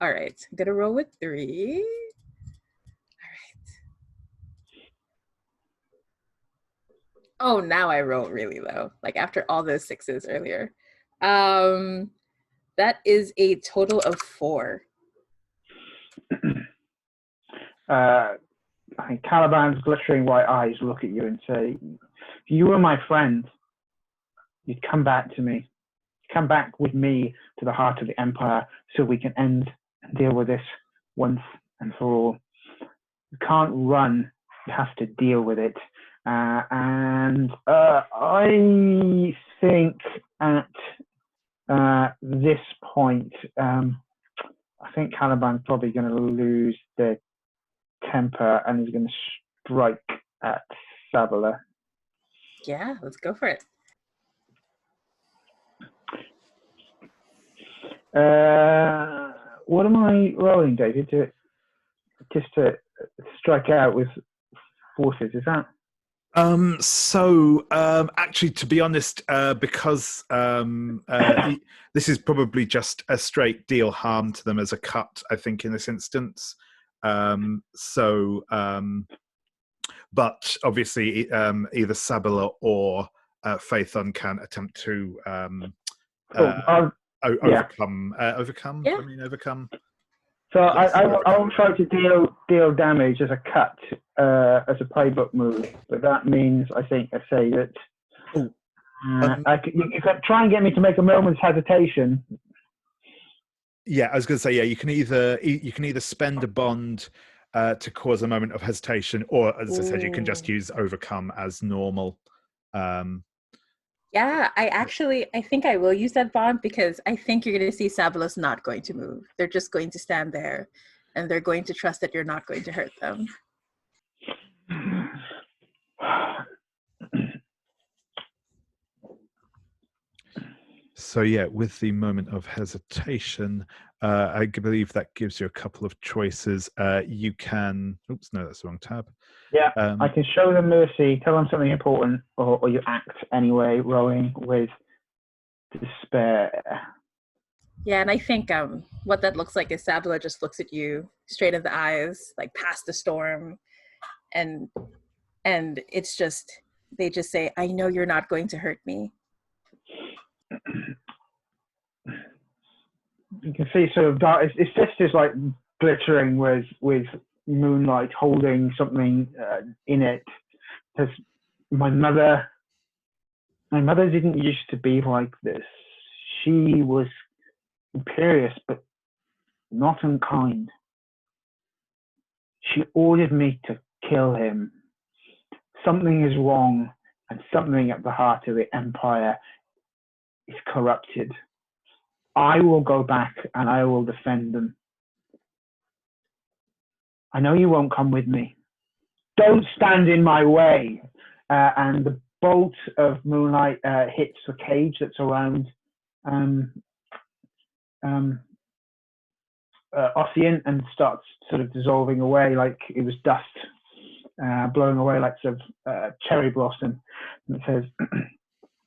right. I'm gonna roll with 3. All right. Oh, now I roll really low. Like after all those 6s earlier. That is a total of 4. I think Kalliban's glittering white eyes look at you and say, if you were my friend, you'd come back to me. Come back with me to the heart of the Empire so we can end and deal with this once and for all. You can't run. You have to deal with it. And I think at this point, I think Kalliban's probably going to lose their temper and is going to strike at Sabila. Yeah, let's go for it. What am I rolling, David? Just to strike out with forces, is that? Actually, to be honest, because this is probably just a straight deal harm to them as a cut, I think, in this instance. But obviously, either Sabila or Phaethon can attempt to overcome. Yeah. I mean, overcome. So Yes, I will try to deal damage as a cut as a playbook move, but that means I say that you can try and get me to make a moment's hesitation. Yeah, I was going to say, yeah, you can either spend a bond to cause a moment of hesitation, or as I said, you can just use overcome as normal. Yeah, I think I will use that bond because I think you're going to see Sabila's not going to move. They're just going to stand there, and they're going to trust that you're not going to hurt them. So yeah, with the moment of hesitation, I believe that gives you a couple of choices. You can. Oops, no, that's the wrong tab. Yeah, I can show them mercy, tell them something important, or you act anyway, rowing with despair. Yeah, and I think what that looks like is Sabila just looks at you straight in the eyes, like past the storm, and it's just they just say, "I know you're not going to hurt me." You can see sort of dark. It's just like glittering with moonlight holding something in it. Because my mother didn't used to be like this. She was imperious, but not unkind. She ordered me to kill him. Something is wrong, and something at the heart of the empire is corrupted. I will go back and I will defend them. I know you won't come with me. Don't stand in my way. And the bolt of moonlight hits the cage that's around Ossian and starts sort of dissolving away like it was dust, blowing away like sort of cherry blossom. And it says,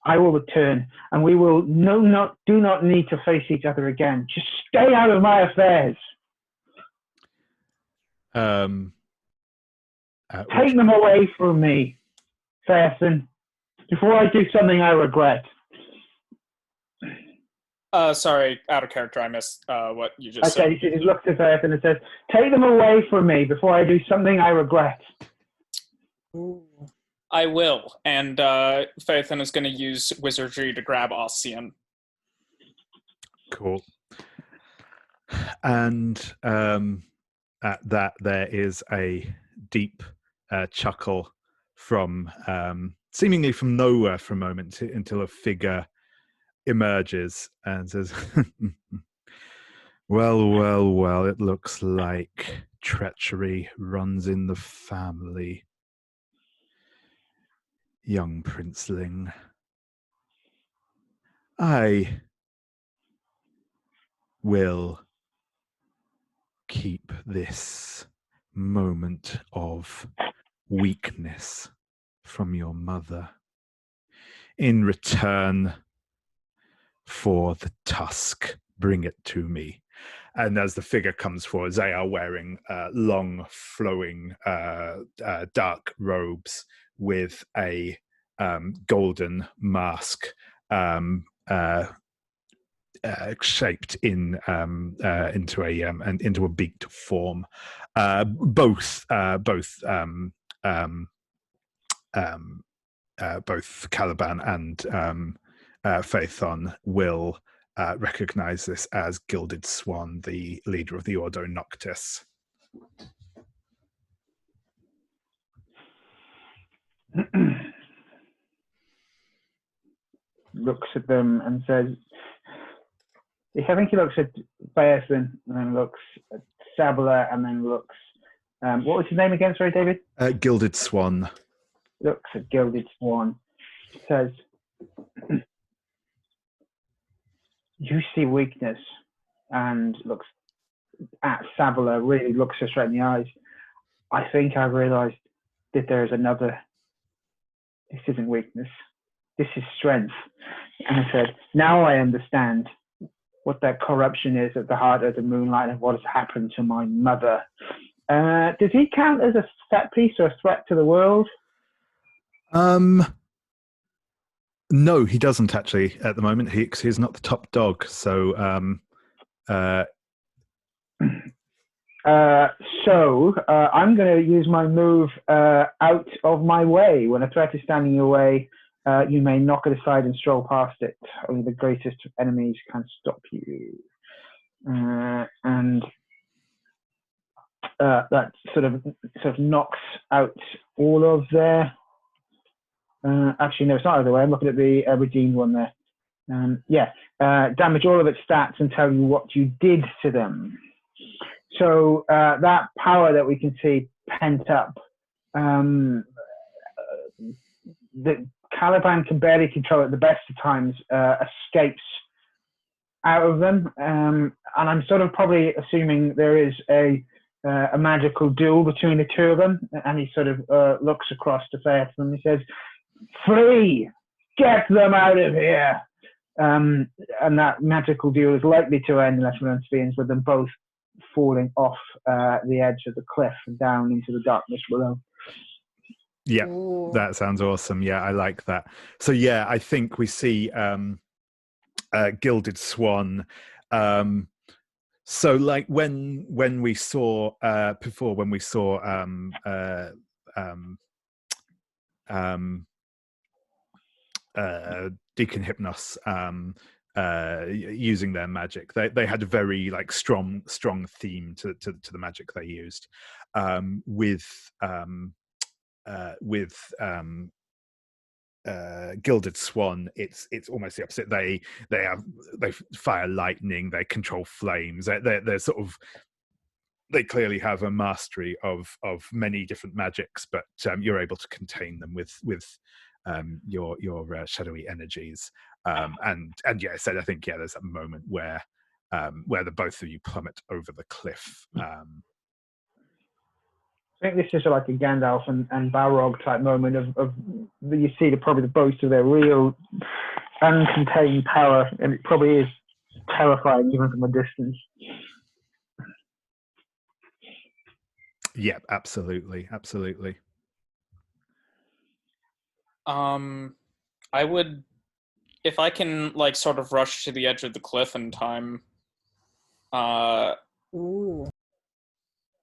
I will return, and we will do not need to face each other again. Just stay out of my affairs. Take them away from me, Phaethon, before I do something I regret. Sorry, out of character, I missed what you just said. Okay, he looks at Phaethon and says, take them away from me before I do something I regret. I will, and Phaethon is going to use wizardry to grab Ossian. Cool. And at that, there is a deep chuckle from seemingly from nowhere for a moment until a figure emerges and says, well, it looks like treachery runs in the family. Young princeling, I will keep this moment of weakness from your mother in return for the tusk. Bring it to me. And as the figure comes forward, they are wearing long, flowing, dark robes with a golden mask shaped into a beaked form. Both Kalliban and Phaethon will recognize this as Gilded Swan, the leader of the Ordo Noctis. Looks at them and says, I think he looks at Phaethon and then looks at Sabila and then looks, what was his name again, sorry, David? Gilded Swan. Looks at Gilded Swan, says, you see weakness, and looks at Sabila, really looks her straight in the eyes. I think I've realized that there is another this isn't weakness. This is strength. And I said, now I understand what that corruption is at the heart of the moonlight and what has happened to my mother. Does he count as a set piece or a threat to the world? No, he doesn't actually at the moment. He's not the top dog. So, I'm going to use my move out of my way. When a threat is standing in your way, you may knock it aside and stroll past it. Only the greatest of enemies can stop you. And that sort of knocks out all of their... actually, no, it's not out of the way. I'm looking at the redeemed one there. Damage all of its stats and tell you what you did to them. So that power that we can see pent up, that Kalliban can barely control at the best of times, escapes out of them. And I'm sort of probably assuming there is a magical duel between the two of them. And he sort of looks across to Phaethon and he says, "Flee! Get them out of here!" And that magical duel is likely to end unless one ends with them both falling off the edge of the cliff and down into the darkness below. Yeah, that sounds awesome. Yeah, I like that. So yeah, I think we see Gilded Swan. So like when we saw before, when we saw Deacon Hypnos using their magic, they had a very like strong theme to the magic they used. With Gilded Swan, it's almost the opposite. They fire lightning, they control flames. They're sort of, they clearly have a mastery of many different magics, but you're able to contain them with your shadowy energies. And yeah, I said, I think there's a moment where the both of you plummet over the cliff. I think this is like a Gandalf and Balrog type moment of you see probably the boast of their real uncontained power, and it probably is terrifying even from a distance. Yeah, absolutely. I would, if I can like sort of rush to the edge of the cliff in time, Ooh.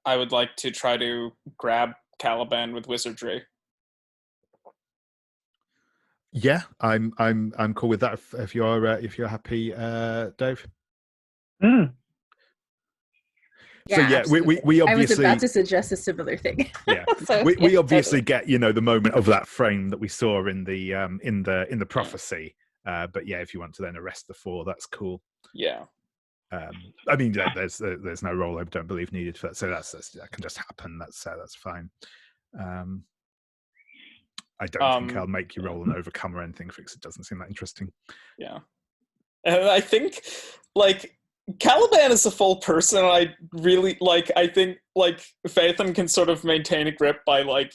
I would like to try to grab Kalliban with wizardry. Yeah, I'm cool with that. If you're happy, Dave. Yeah, so yeah, we obviously. I was about to suggest a similar thing. Yeah, So, we obviously totally get the moment of that frame that we saw in the prophecy. But yeah, if you want to then arrest the four, that's cool. Yeah. I mean, there's no roll, I don't believe, needed for that, so that can just happen. That's fine. I don't think I'll make you roll an overcome or anything because it doesn't seem that interesting. Yeah, and I think like Kalliban is a full person. I really like. I think like Phaethon can sort of maintain a grip by like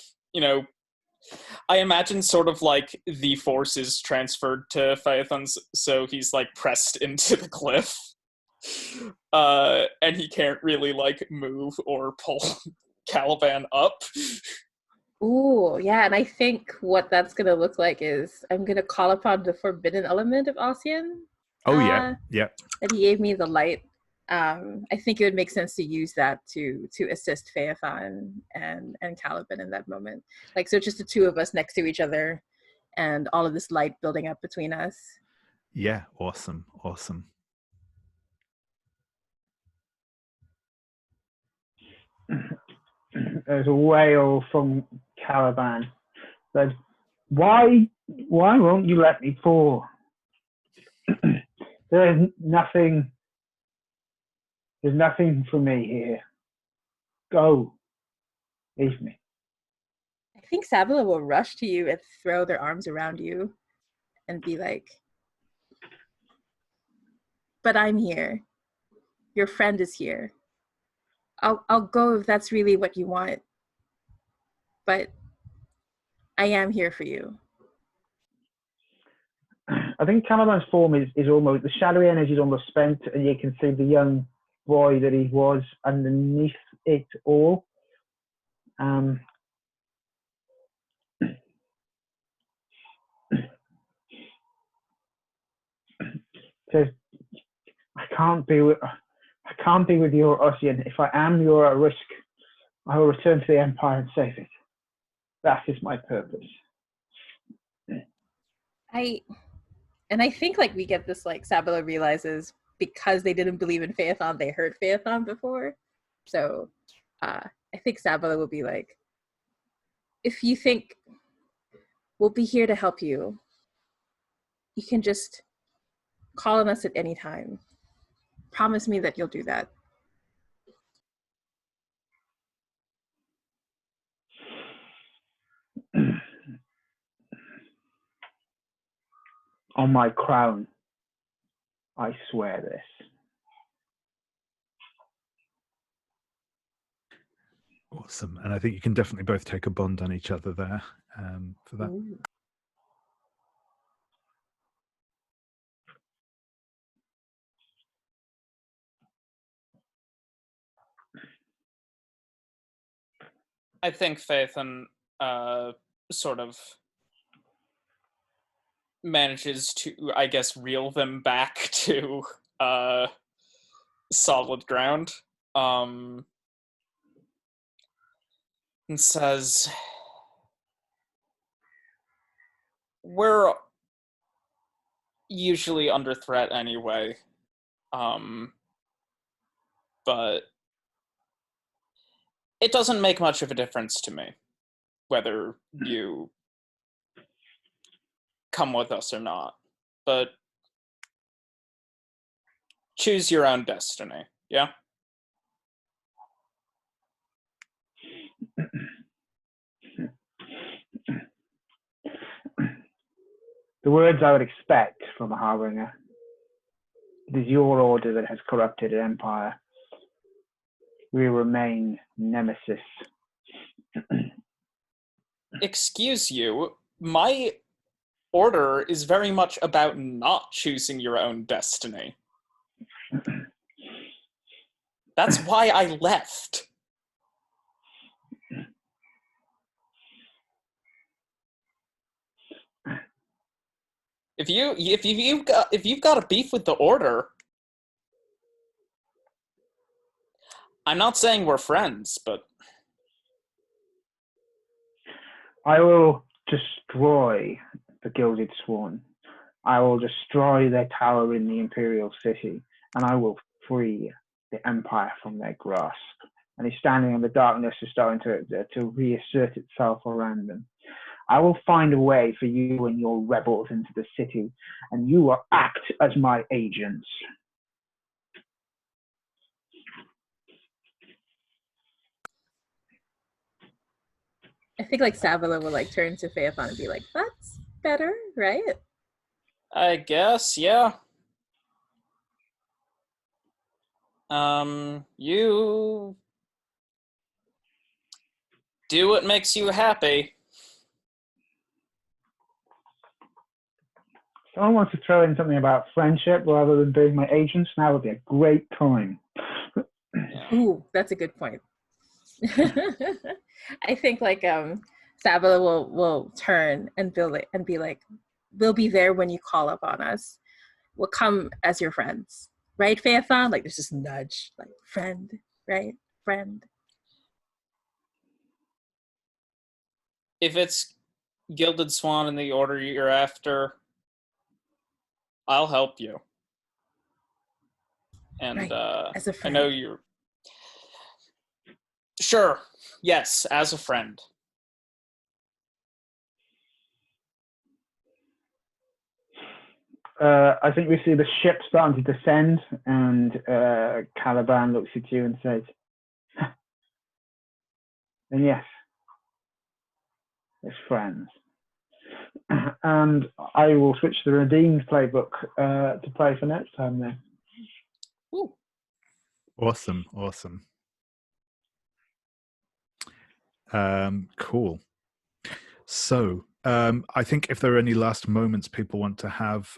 I imagine sort of like the force is transferred to Phaethon, so he's like pressed into the cliff. And he can't really like move or pull Kalliban up. Ooh, yeah, and I think what that's gonna look like is I'm gonna call upon the forbidden element of Ossian. Oh yeah. That he gave me the light. I think it would make sense to use that to assist Phaethon and Kalliban in that moment. Like, so just the two of us next to each other, and all of this light building up between us. Yeah, awesome. There's a wail from Kalliban. Says, why won't you let me fall? There's nothing for me here. Go. Leave me. I think Sabila will rush to you and throw their arms around you and be like, but I'm here. Your friend is here. I'll go if that's really what you want. But I am here for you. I think Kalliban's form is almost, the shadowy energy is almost spent, and you can see the young boy that he was underneath it all. Says, I can't be with you, Ossian. If I am, you're at risk. I will return to the Empire and save it. That is my purpose. I think like we get this, like Sabila realizes because they didn't believe in Phaethon, they heard Phaethon before. So I think Sabila will be like, if you think we'll be here to help you, you can just call on us at any time. Promise me that you'll do that. On my crown, I swear this. Awesome. And I think you can definitely both take a bond on each other there for that. Ooh. I think Phaethon sort of manages to, I guess, reel them back to solid ground. And says, we're usually under threat anyway. But it doesn't make much of a difference to me whether you come with us or not. But choose your own destiny, yeah? The words I would expect from a Harbinger. It is your order that has corrupted an empire. We remain nemesis. Excuse you, my order is very much about not choosing your own destiny. That's why I left. If you've got a beef with the order, I'm not saying we're friends, but I will destroy the Gilded Swan. I will destroy their tower in the Imperial City, and I will free the Empire from their grasp. And he's standing in the darkness, is starting to reassert itself around them. I will find a way for you and your rebels into the city, and you will act as my agents. I think like Sabila will like turn to Phaethon and be like, that's better, right? I guess, yeah. You do what makes you happy. Someone wants to throw in something about friendship rather than being my agents. Now would be a great time. Ooh, that's a good point. I think like Sabila will turn and be like, we'll be there when you call up on us. We'll come as your friends. Right, Phaethon? Like there's this nudge, like friend, right? Friend. If it's Gilded Swan in the order you're after, I'll help you. And right. As a I friend. know you're... Sure, yes, as a friend. I think we see the ship starting to descend, and Kalliban looks at you and says, and yes, as friends. And I will switch to the Redeemed playbook to play for next time then. Ooh. Awesome. Cool. So I think if there are any last moments people want to have,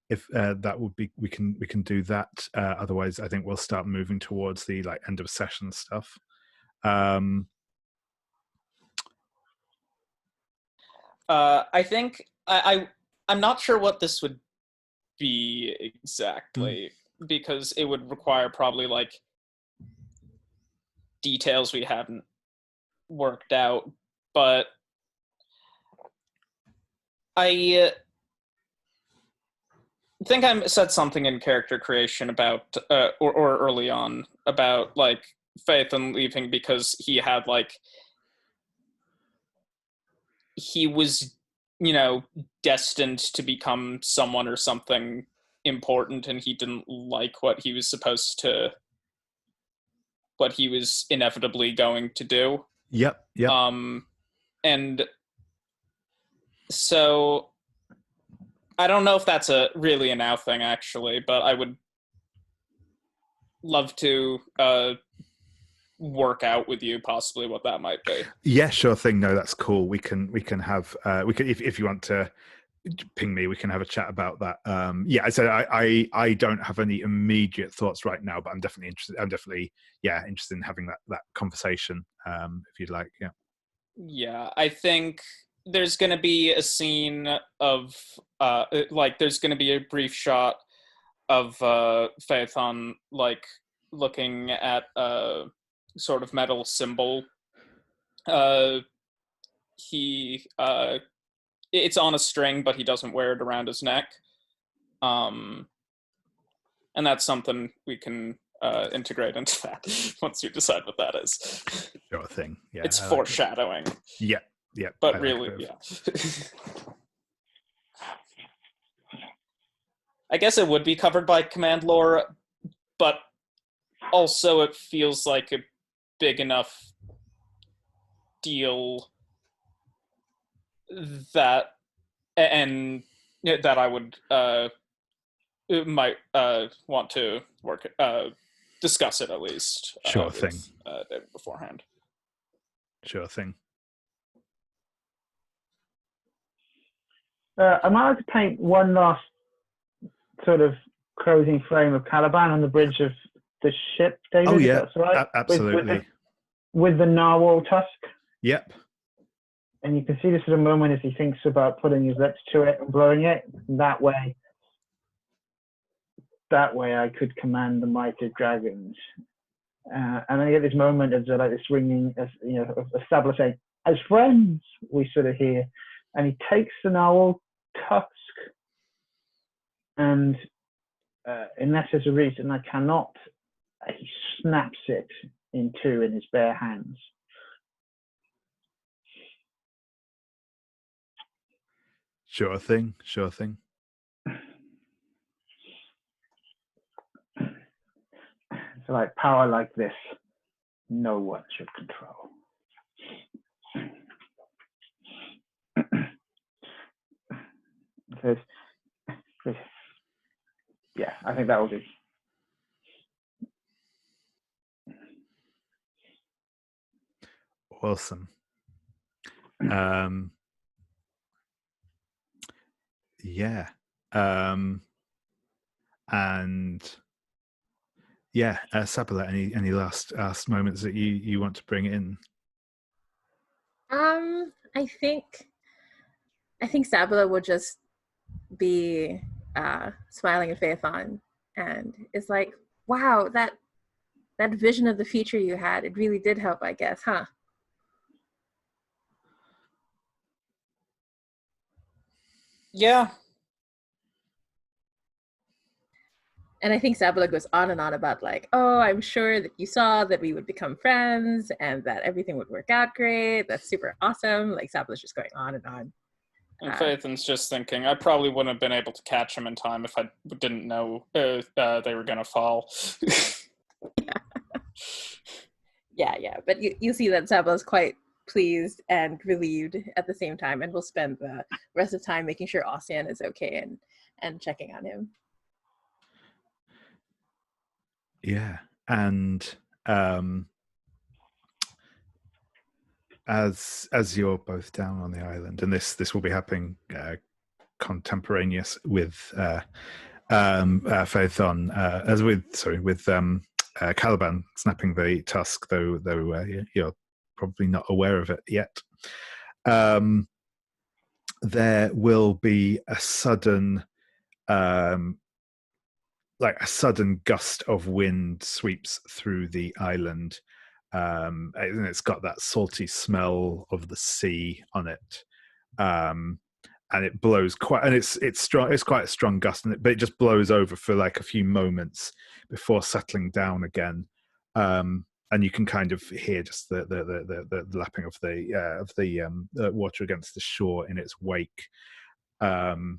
if that would be, we can do that. Otherwise, I think we'll start moving towards the like end of session stuff. I think I'm not sure what this would be exactly, because it would require probably like details we haven't worked out, but I think I said something in character creation about or early on about like Phaethon leaving because he had like he was, you know, destined to become someone or something important, and he didn't like what he was inevitably going to do. Yep. And so I don't know if that's really a now thing actually, but I would love to work out with you possibly what that might be. Yeah, sure thing. No, that's cool. We can have if you want to ping me, we can have a chat about that. Yeah, so I don't have any immediate thoughts right now, but I'm definitely interested. Interested in having that conversation. If you'd like, yeah. Yeah, I think there's going to be a scene of like there's going to be a brief shot of Phaethon like looking at a sort of metal symbol. He it's on a string, but he doesn't wear it around his neck. And that's something we can integrate into that once you decide what that is. Sure thing. Yeah, it's foreshadowing. Yeah. But really, yeah. I guess it would be covered by command lore, but also it feels like a big enough deal that I would might want to discuss it at least. Sure thing. Beforehand. Sure thing. I'm allowed to paint one last sort of closing frame of Kalliban on the bridge of the ship, David. Oh yeah, that's right. Absolutely. With the narwhal tusk. Yep. And you can see this at a moment as he thinks about putting his lips to it and blowing it. That way I could command the might of dragons. And then you get this moment of like this ringing, of Sabila saying, "As friends," we sort of hear. And he takes the narwhal tusk, and unless there's a reason I cannot, he snaps it in two in his bare hands. Sure thing. So like power like this, no one should control. Yeah, I think that will do. Awesome. Yeah. And yeah, Sabila, any last moments that you want to bring in? I think Sabila will just be smiling at Phaethon, and it's like, wow, that vision of the future you had, it really did help, I guess, huh? Yeah. And I think Sabila goes on and on about like, oh, I'm sure that you saw that we would become friends and that everything would work out great. That's super awesome. Like Sabila's just going on and on. And Phaethon's just thinking, I probably wouldn't have been able to catch him in time if I didn't know they were going to fall. Yeah. But you see that Sabila's quite pleased and relieved at the same time, and we'll spend the rest of the time making sure Ossian is okay and checking on him. Yeah, and as you're both down on the island, and this will be happening contemporaneous with Phaethon, with Kalliban snapping the tusk, though you're probably not aware of it yet. There will be a sudden gust of wind sweeps through the island, and it's got that salty smell of the sea on it, and it blows quite, and it's strong. It's quite a strong gust, but it just blows over for like a few moments before settling down again. And you can kind of hear just the lapping of the water against the shore in its wake, and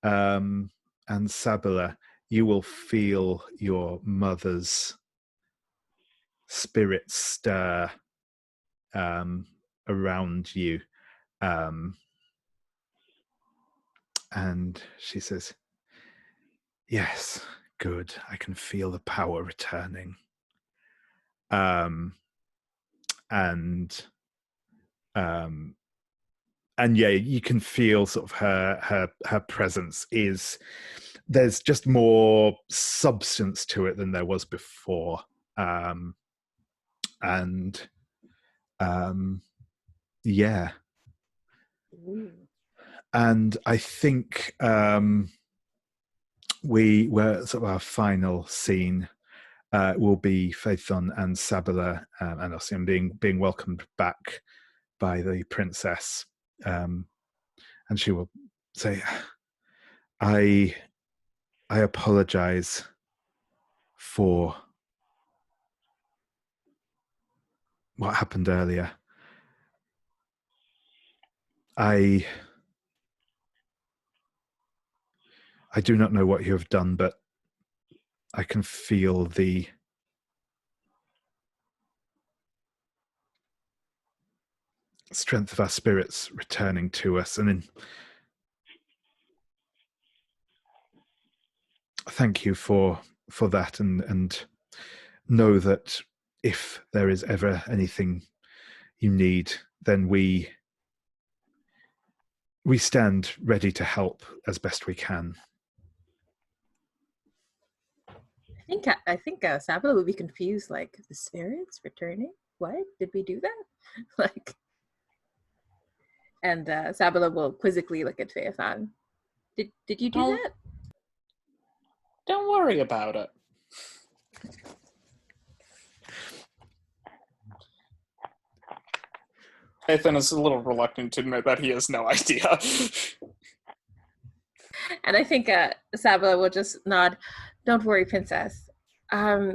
Sabila, you will feel your mother's spirit stir around you, and she says, "Yes, good. I can feel the power returning." And yeah, you can feel sort of her presence is, there's just more substance to it than there was before, yeah. Ooh. And I think we were sort of our final scene will be Phaethon and Sabila and Ossian being welcomed back by the princess, and she will say, I apologize for what happened earlier. I do not know what you have done, but I can feel the strength of our spirits returning to us, and thank you for that, and know that if there is ever anything you need, then we stand ready to help as best we can. I think Sabila would be confused, like, the spirits returning? What? Did we do that? Like, and Sabila will quizzically look at Phaethon. Did you do that? Don't worry about it. Phaethon is a little reluctant to admit that he has no idea. And I think Sabila will just nod. Don't worry, princess. There's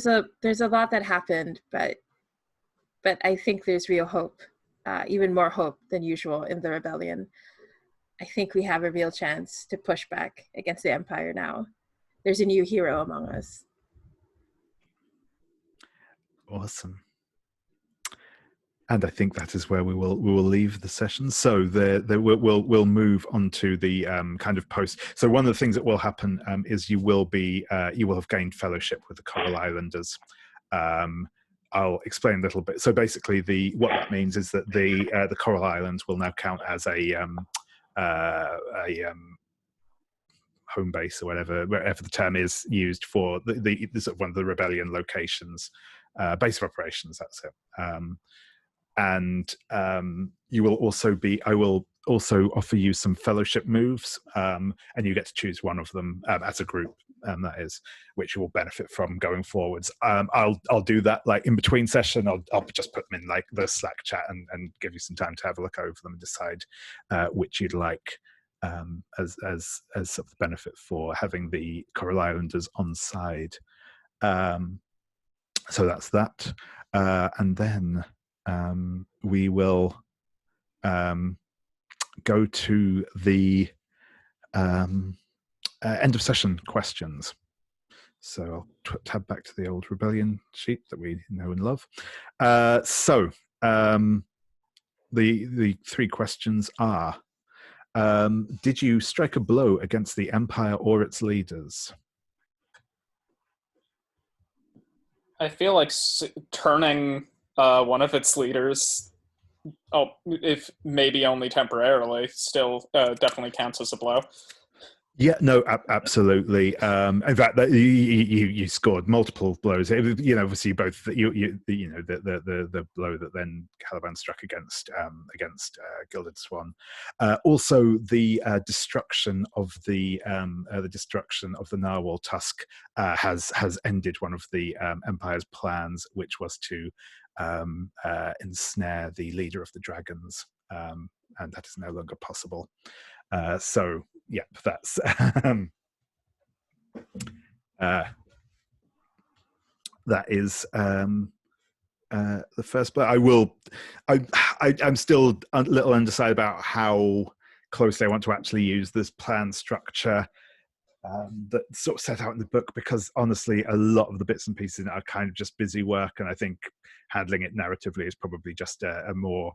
a lot that happened, but I think there's real hope, even more hope than usual in the rebellion. I think we have a real chance to push back against the Empire now. There's a new hero among us. Awesome. And I think that is where we will leave the session. So we'll move on to the kind of post. So one of the things that will happen is you will have gained fellowship with the Coral Islanders. I'll explain a little bit. So basically, what that means is that the Coral Islands will now count as a home base, or wherever the term is used for the sort of one of the rebellion locations, base of operations. That's it. And I will also offer you some fellowship moves, and you get to choose one of them as a group, that is, which you will benefit from going forwards. I'll do that like in between session. I'll just put them in like the Slack chat and give you some time to have a look over them and decide which you'd like as sort of the benefit for having the Coral Islanders on side. So that's that, and then we will go to the end of session questions. So I'll tab back to the old Rebellion sheet that we know and love. So the three questions are: did you strike a blow against the Empire or its leaders? I feel like turning one of its leaders, if maybe only temporarily, still definitely counts as a blow. Yeah, no, absolutely. In fact, you scored multiple blows. Obviously, both the blow that then Kalliban struck against Gilded Swan. Also, the destruction of the narwhal tusk has ended one of the Empire's plans, which was to ensnare the leader of the dragons, and that is no longer possible. So. Yep, that's that is the first blow. I'm still a little undecided about how closely I want to actually use this plan structure that's sort of set out in the book, because honestly, a lot of the bits and pieces are kind of just busy work, and I think handling it narratively is probably just a more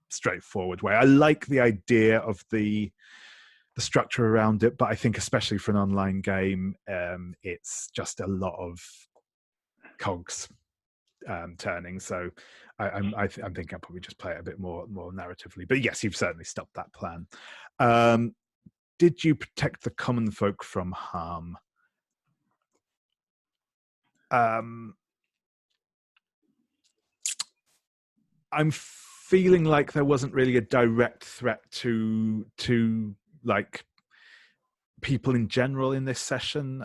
straightforward way. I like the idea of the structure around it, but I think especially for an online game, it's just a lot of cogs turning. So I think I'll probably just play it a bit more narratively. But yes, you've certainly stopped that plan. Did you protect the common folk from harm? I'm feeling like there wasn't really a direct threat to like people in general in this session,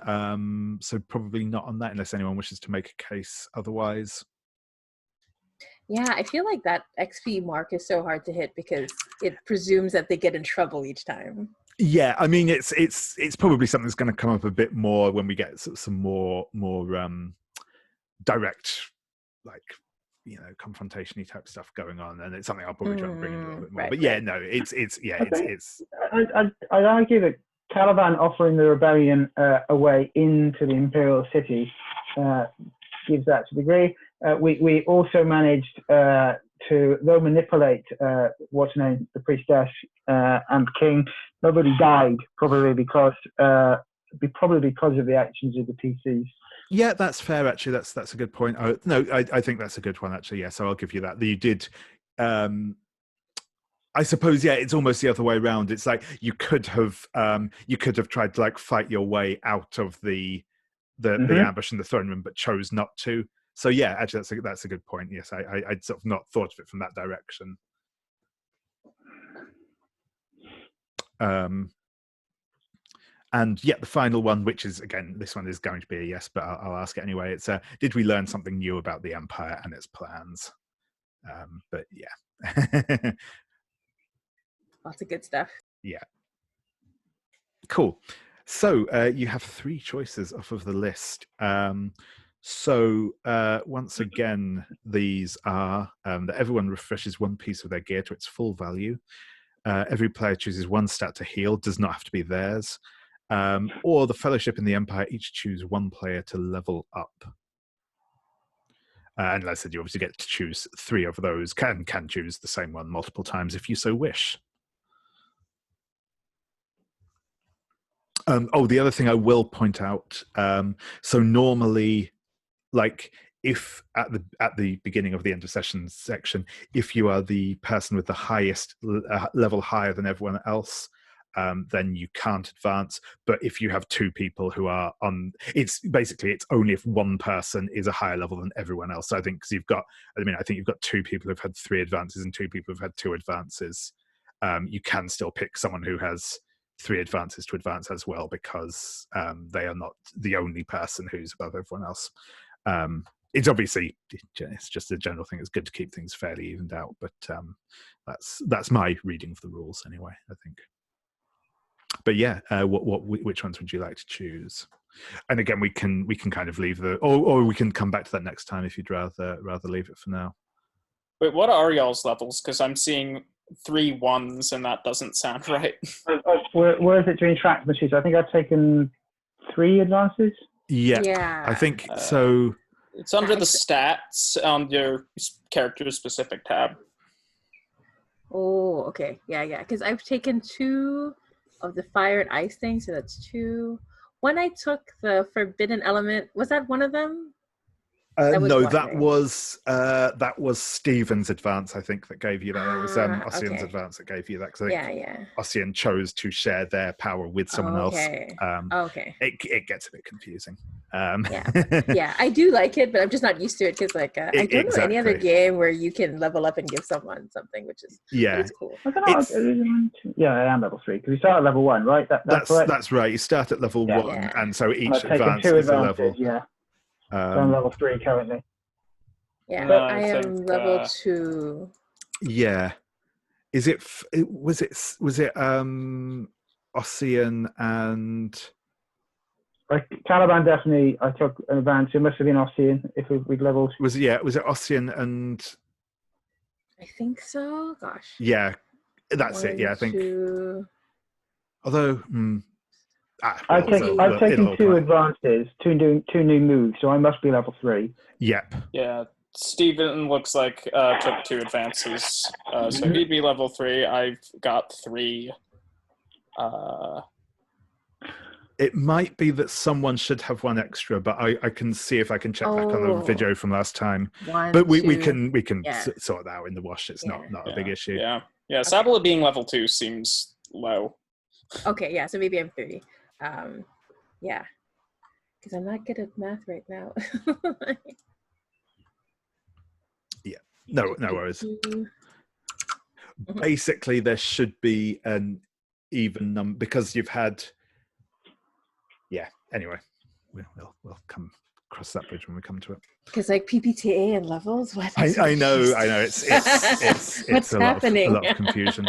so probably not on that, unless anyone wishes to make a case otherwise. Yeah, I feel like that XP mark is so hard to hit because it presumes that they get in trouble each time. Yeah, I mean, it's probably something that's going to come up a bit more when we get some more direct, like, confrontation-y type stuff going on, and it's something I'll probably try and bring in a little bit more. But yeah, no, it's I'd argue that Kalliban offering the rebellion a way into the Imperial City gives that to degree. We also managed to, though manipulate what's named the priestess and king. Nobody died, probably because of the actions of the PCs. Yeah, that's fair. Actually, that's a good point. I think that's a good one. Actually, yeah. So I'll give you that. You did. I suppose, yeah, it's almost the other way around. It's like you could have tried to like fight your way out of the ambush in the throne room, but chose not to. So yeah, actually, that's a good point. Yes, I'd sort of not thought of it from that direction. And yeah, the final one, which is, again, this one is going to be a yes, but I'll ask it anyway. It's did we learn something new about the Empire and its plans? But yeah. Lots of good stuff. Yeah. Cool. So you have 3 choices off of the list. So once again, these are that everyone refreshes 1 piece of their gear to its full value. Every player chooses 1 stat to heal, does not have to be theirs. Or the Fellowship and the Empire each choose 1 player to level up. And as I said, you obviously get to choose 3 of those. Can choose the same one multiple times if you so wish. The other thing I will point out, so normally, like, if at the beginning of the end of session section, if you are the person with the highest level higher than everyone else, then you can't advance. But if you have 2 people who are on, it's only if 1 person is a higher level than everyone else. So I think because I think you've got 2 people who've had 3 advances and 2 people who've had 2 advances. You can still pick someone who has 3 advances to advance as well, because they are not the only person who's above everyone else. It's obviously, it's just a general thing. It's good to keep things fairly evened out, but that's my reading of the rules anyway, I think. But yeah, which ones would you like to choose? And again, we can kind of leave or we can come back to that next time if you'd rather leave it for now. Wait, what are y'all's levels? Because I'm seeing 3 1s, and that doesn't sound right. Where is it to interact with machines? I think I've taken 3 advances. Yeah. I think so. It's under the stats on your character-specific tab. Oh, okay. Yeah. Because I've taken 2 of the fire and ice thing, so that's 2. When I took the forbidden element, was that one of them? That was No, one, right? that was Stephen's advance. I think that gave you that. That was Ossian's Okay. advance that gave you that. Because I think Yeah. Ossian chose to share their power with someone else. Okay. It gets a bit confusing. Yeah, I do like it, but I'm just not used to it because, like, I don't know any other Exactly. game where you can level up and give someone something, which is cool. I don't know. Yeah, I am level 3 because you start at level 1, right? That's right. That's right. You start at level 1, and so each I've taken advance 2 is a advances, level. yeah. So I'm level 3 currently. Yeah, No, I am level 2. Yeah. Was it Ossian and Like Kalliban, definitely I took an advance. It must have been Ossian if we'd leveled. was it Ossian and I think so. Gosh. yeah, that's it. Yeah, I think. Although I've taken 2 advances, 2 new moves, so I must be level 3. Yep. Yeah, Steven looks like took 2 advances, so he'd be level 3. I've got 3. It might be that someone should have 1 extra, but I can see if I can check back on the video from last time. But we can sort that out in the wash. It's not a big issue. Yeah. Sabila being level 2 seems low. Okay, yeah, so maybe I'm 3. Yeah, because I'm not good at math right now. Yeah, no worries. Basically, there should be an even number because you've had. Yeah. Anyway, we'll come cross that bridge when we come to it. Because like PPTA and levels, what? I know. It's what's happening? A lot of confusion.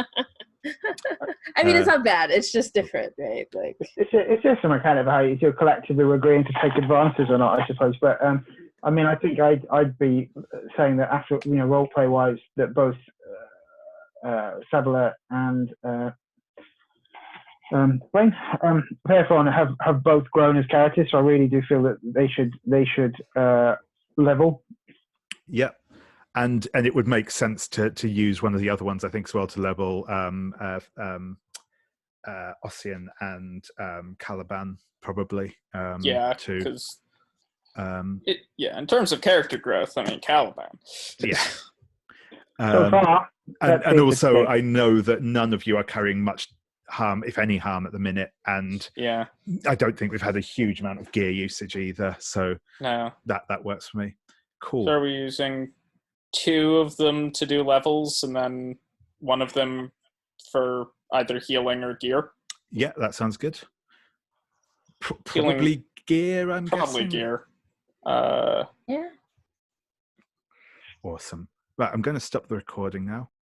I mean, it's not bad. It's just different, right? Like it's just a mechanic of how you're collectively agreeing to take advances or not, I suppose. But I mean, I think I'd be saying that after role play wise, that both Sabila and Phaethon have both grown as characters, so I really do feel that they should level. Yep. And it would make sense to use one of the other ones, I think, as well, to level Ossian and Kalliban, probably. Because in terms of character growth, I mean, Kalliban. Yeah. So far, and also, I know that none of you are carrying much harm, if any harm, at the minute, and I don't think we've had a huge amount of gear usage either. So that works for me. Cool. So are we using 2 of them to do levels, and then 1 of them for either healing or gear? Yeah, that sounds good. Probably gear, I'm guessing. Probably gear. Yeah. Awesome. Right, I'm going to stop the recording now.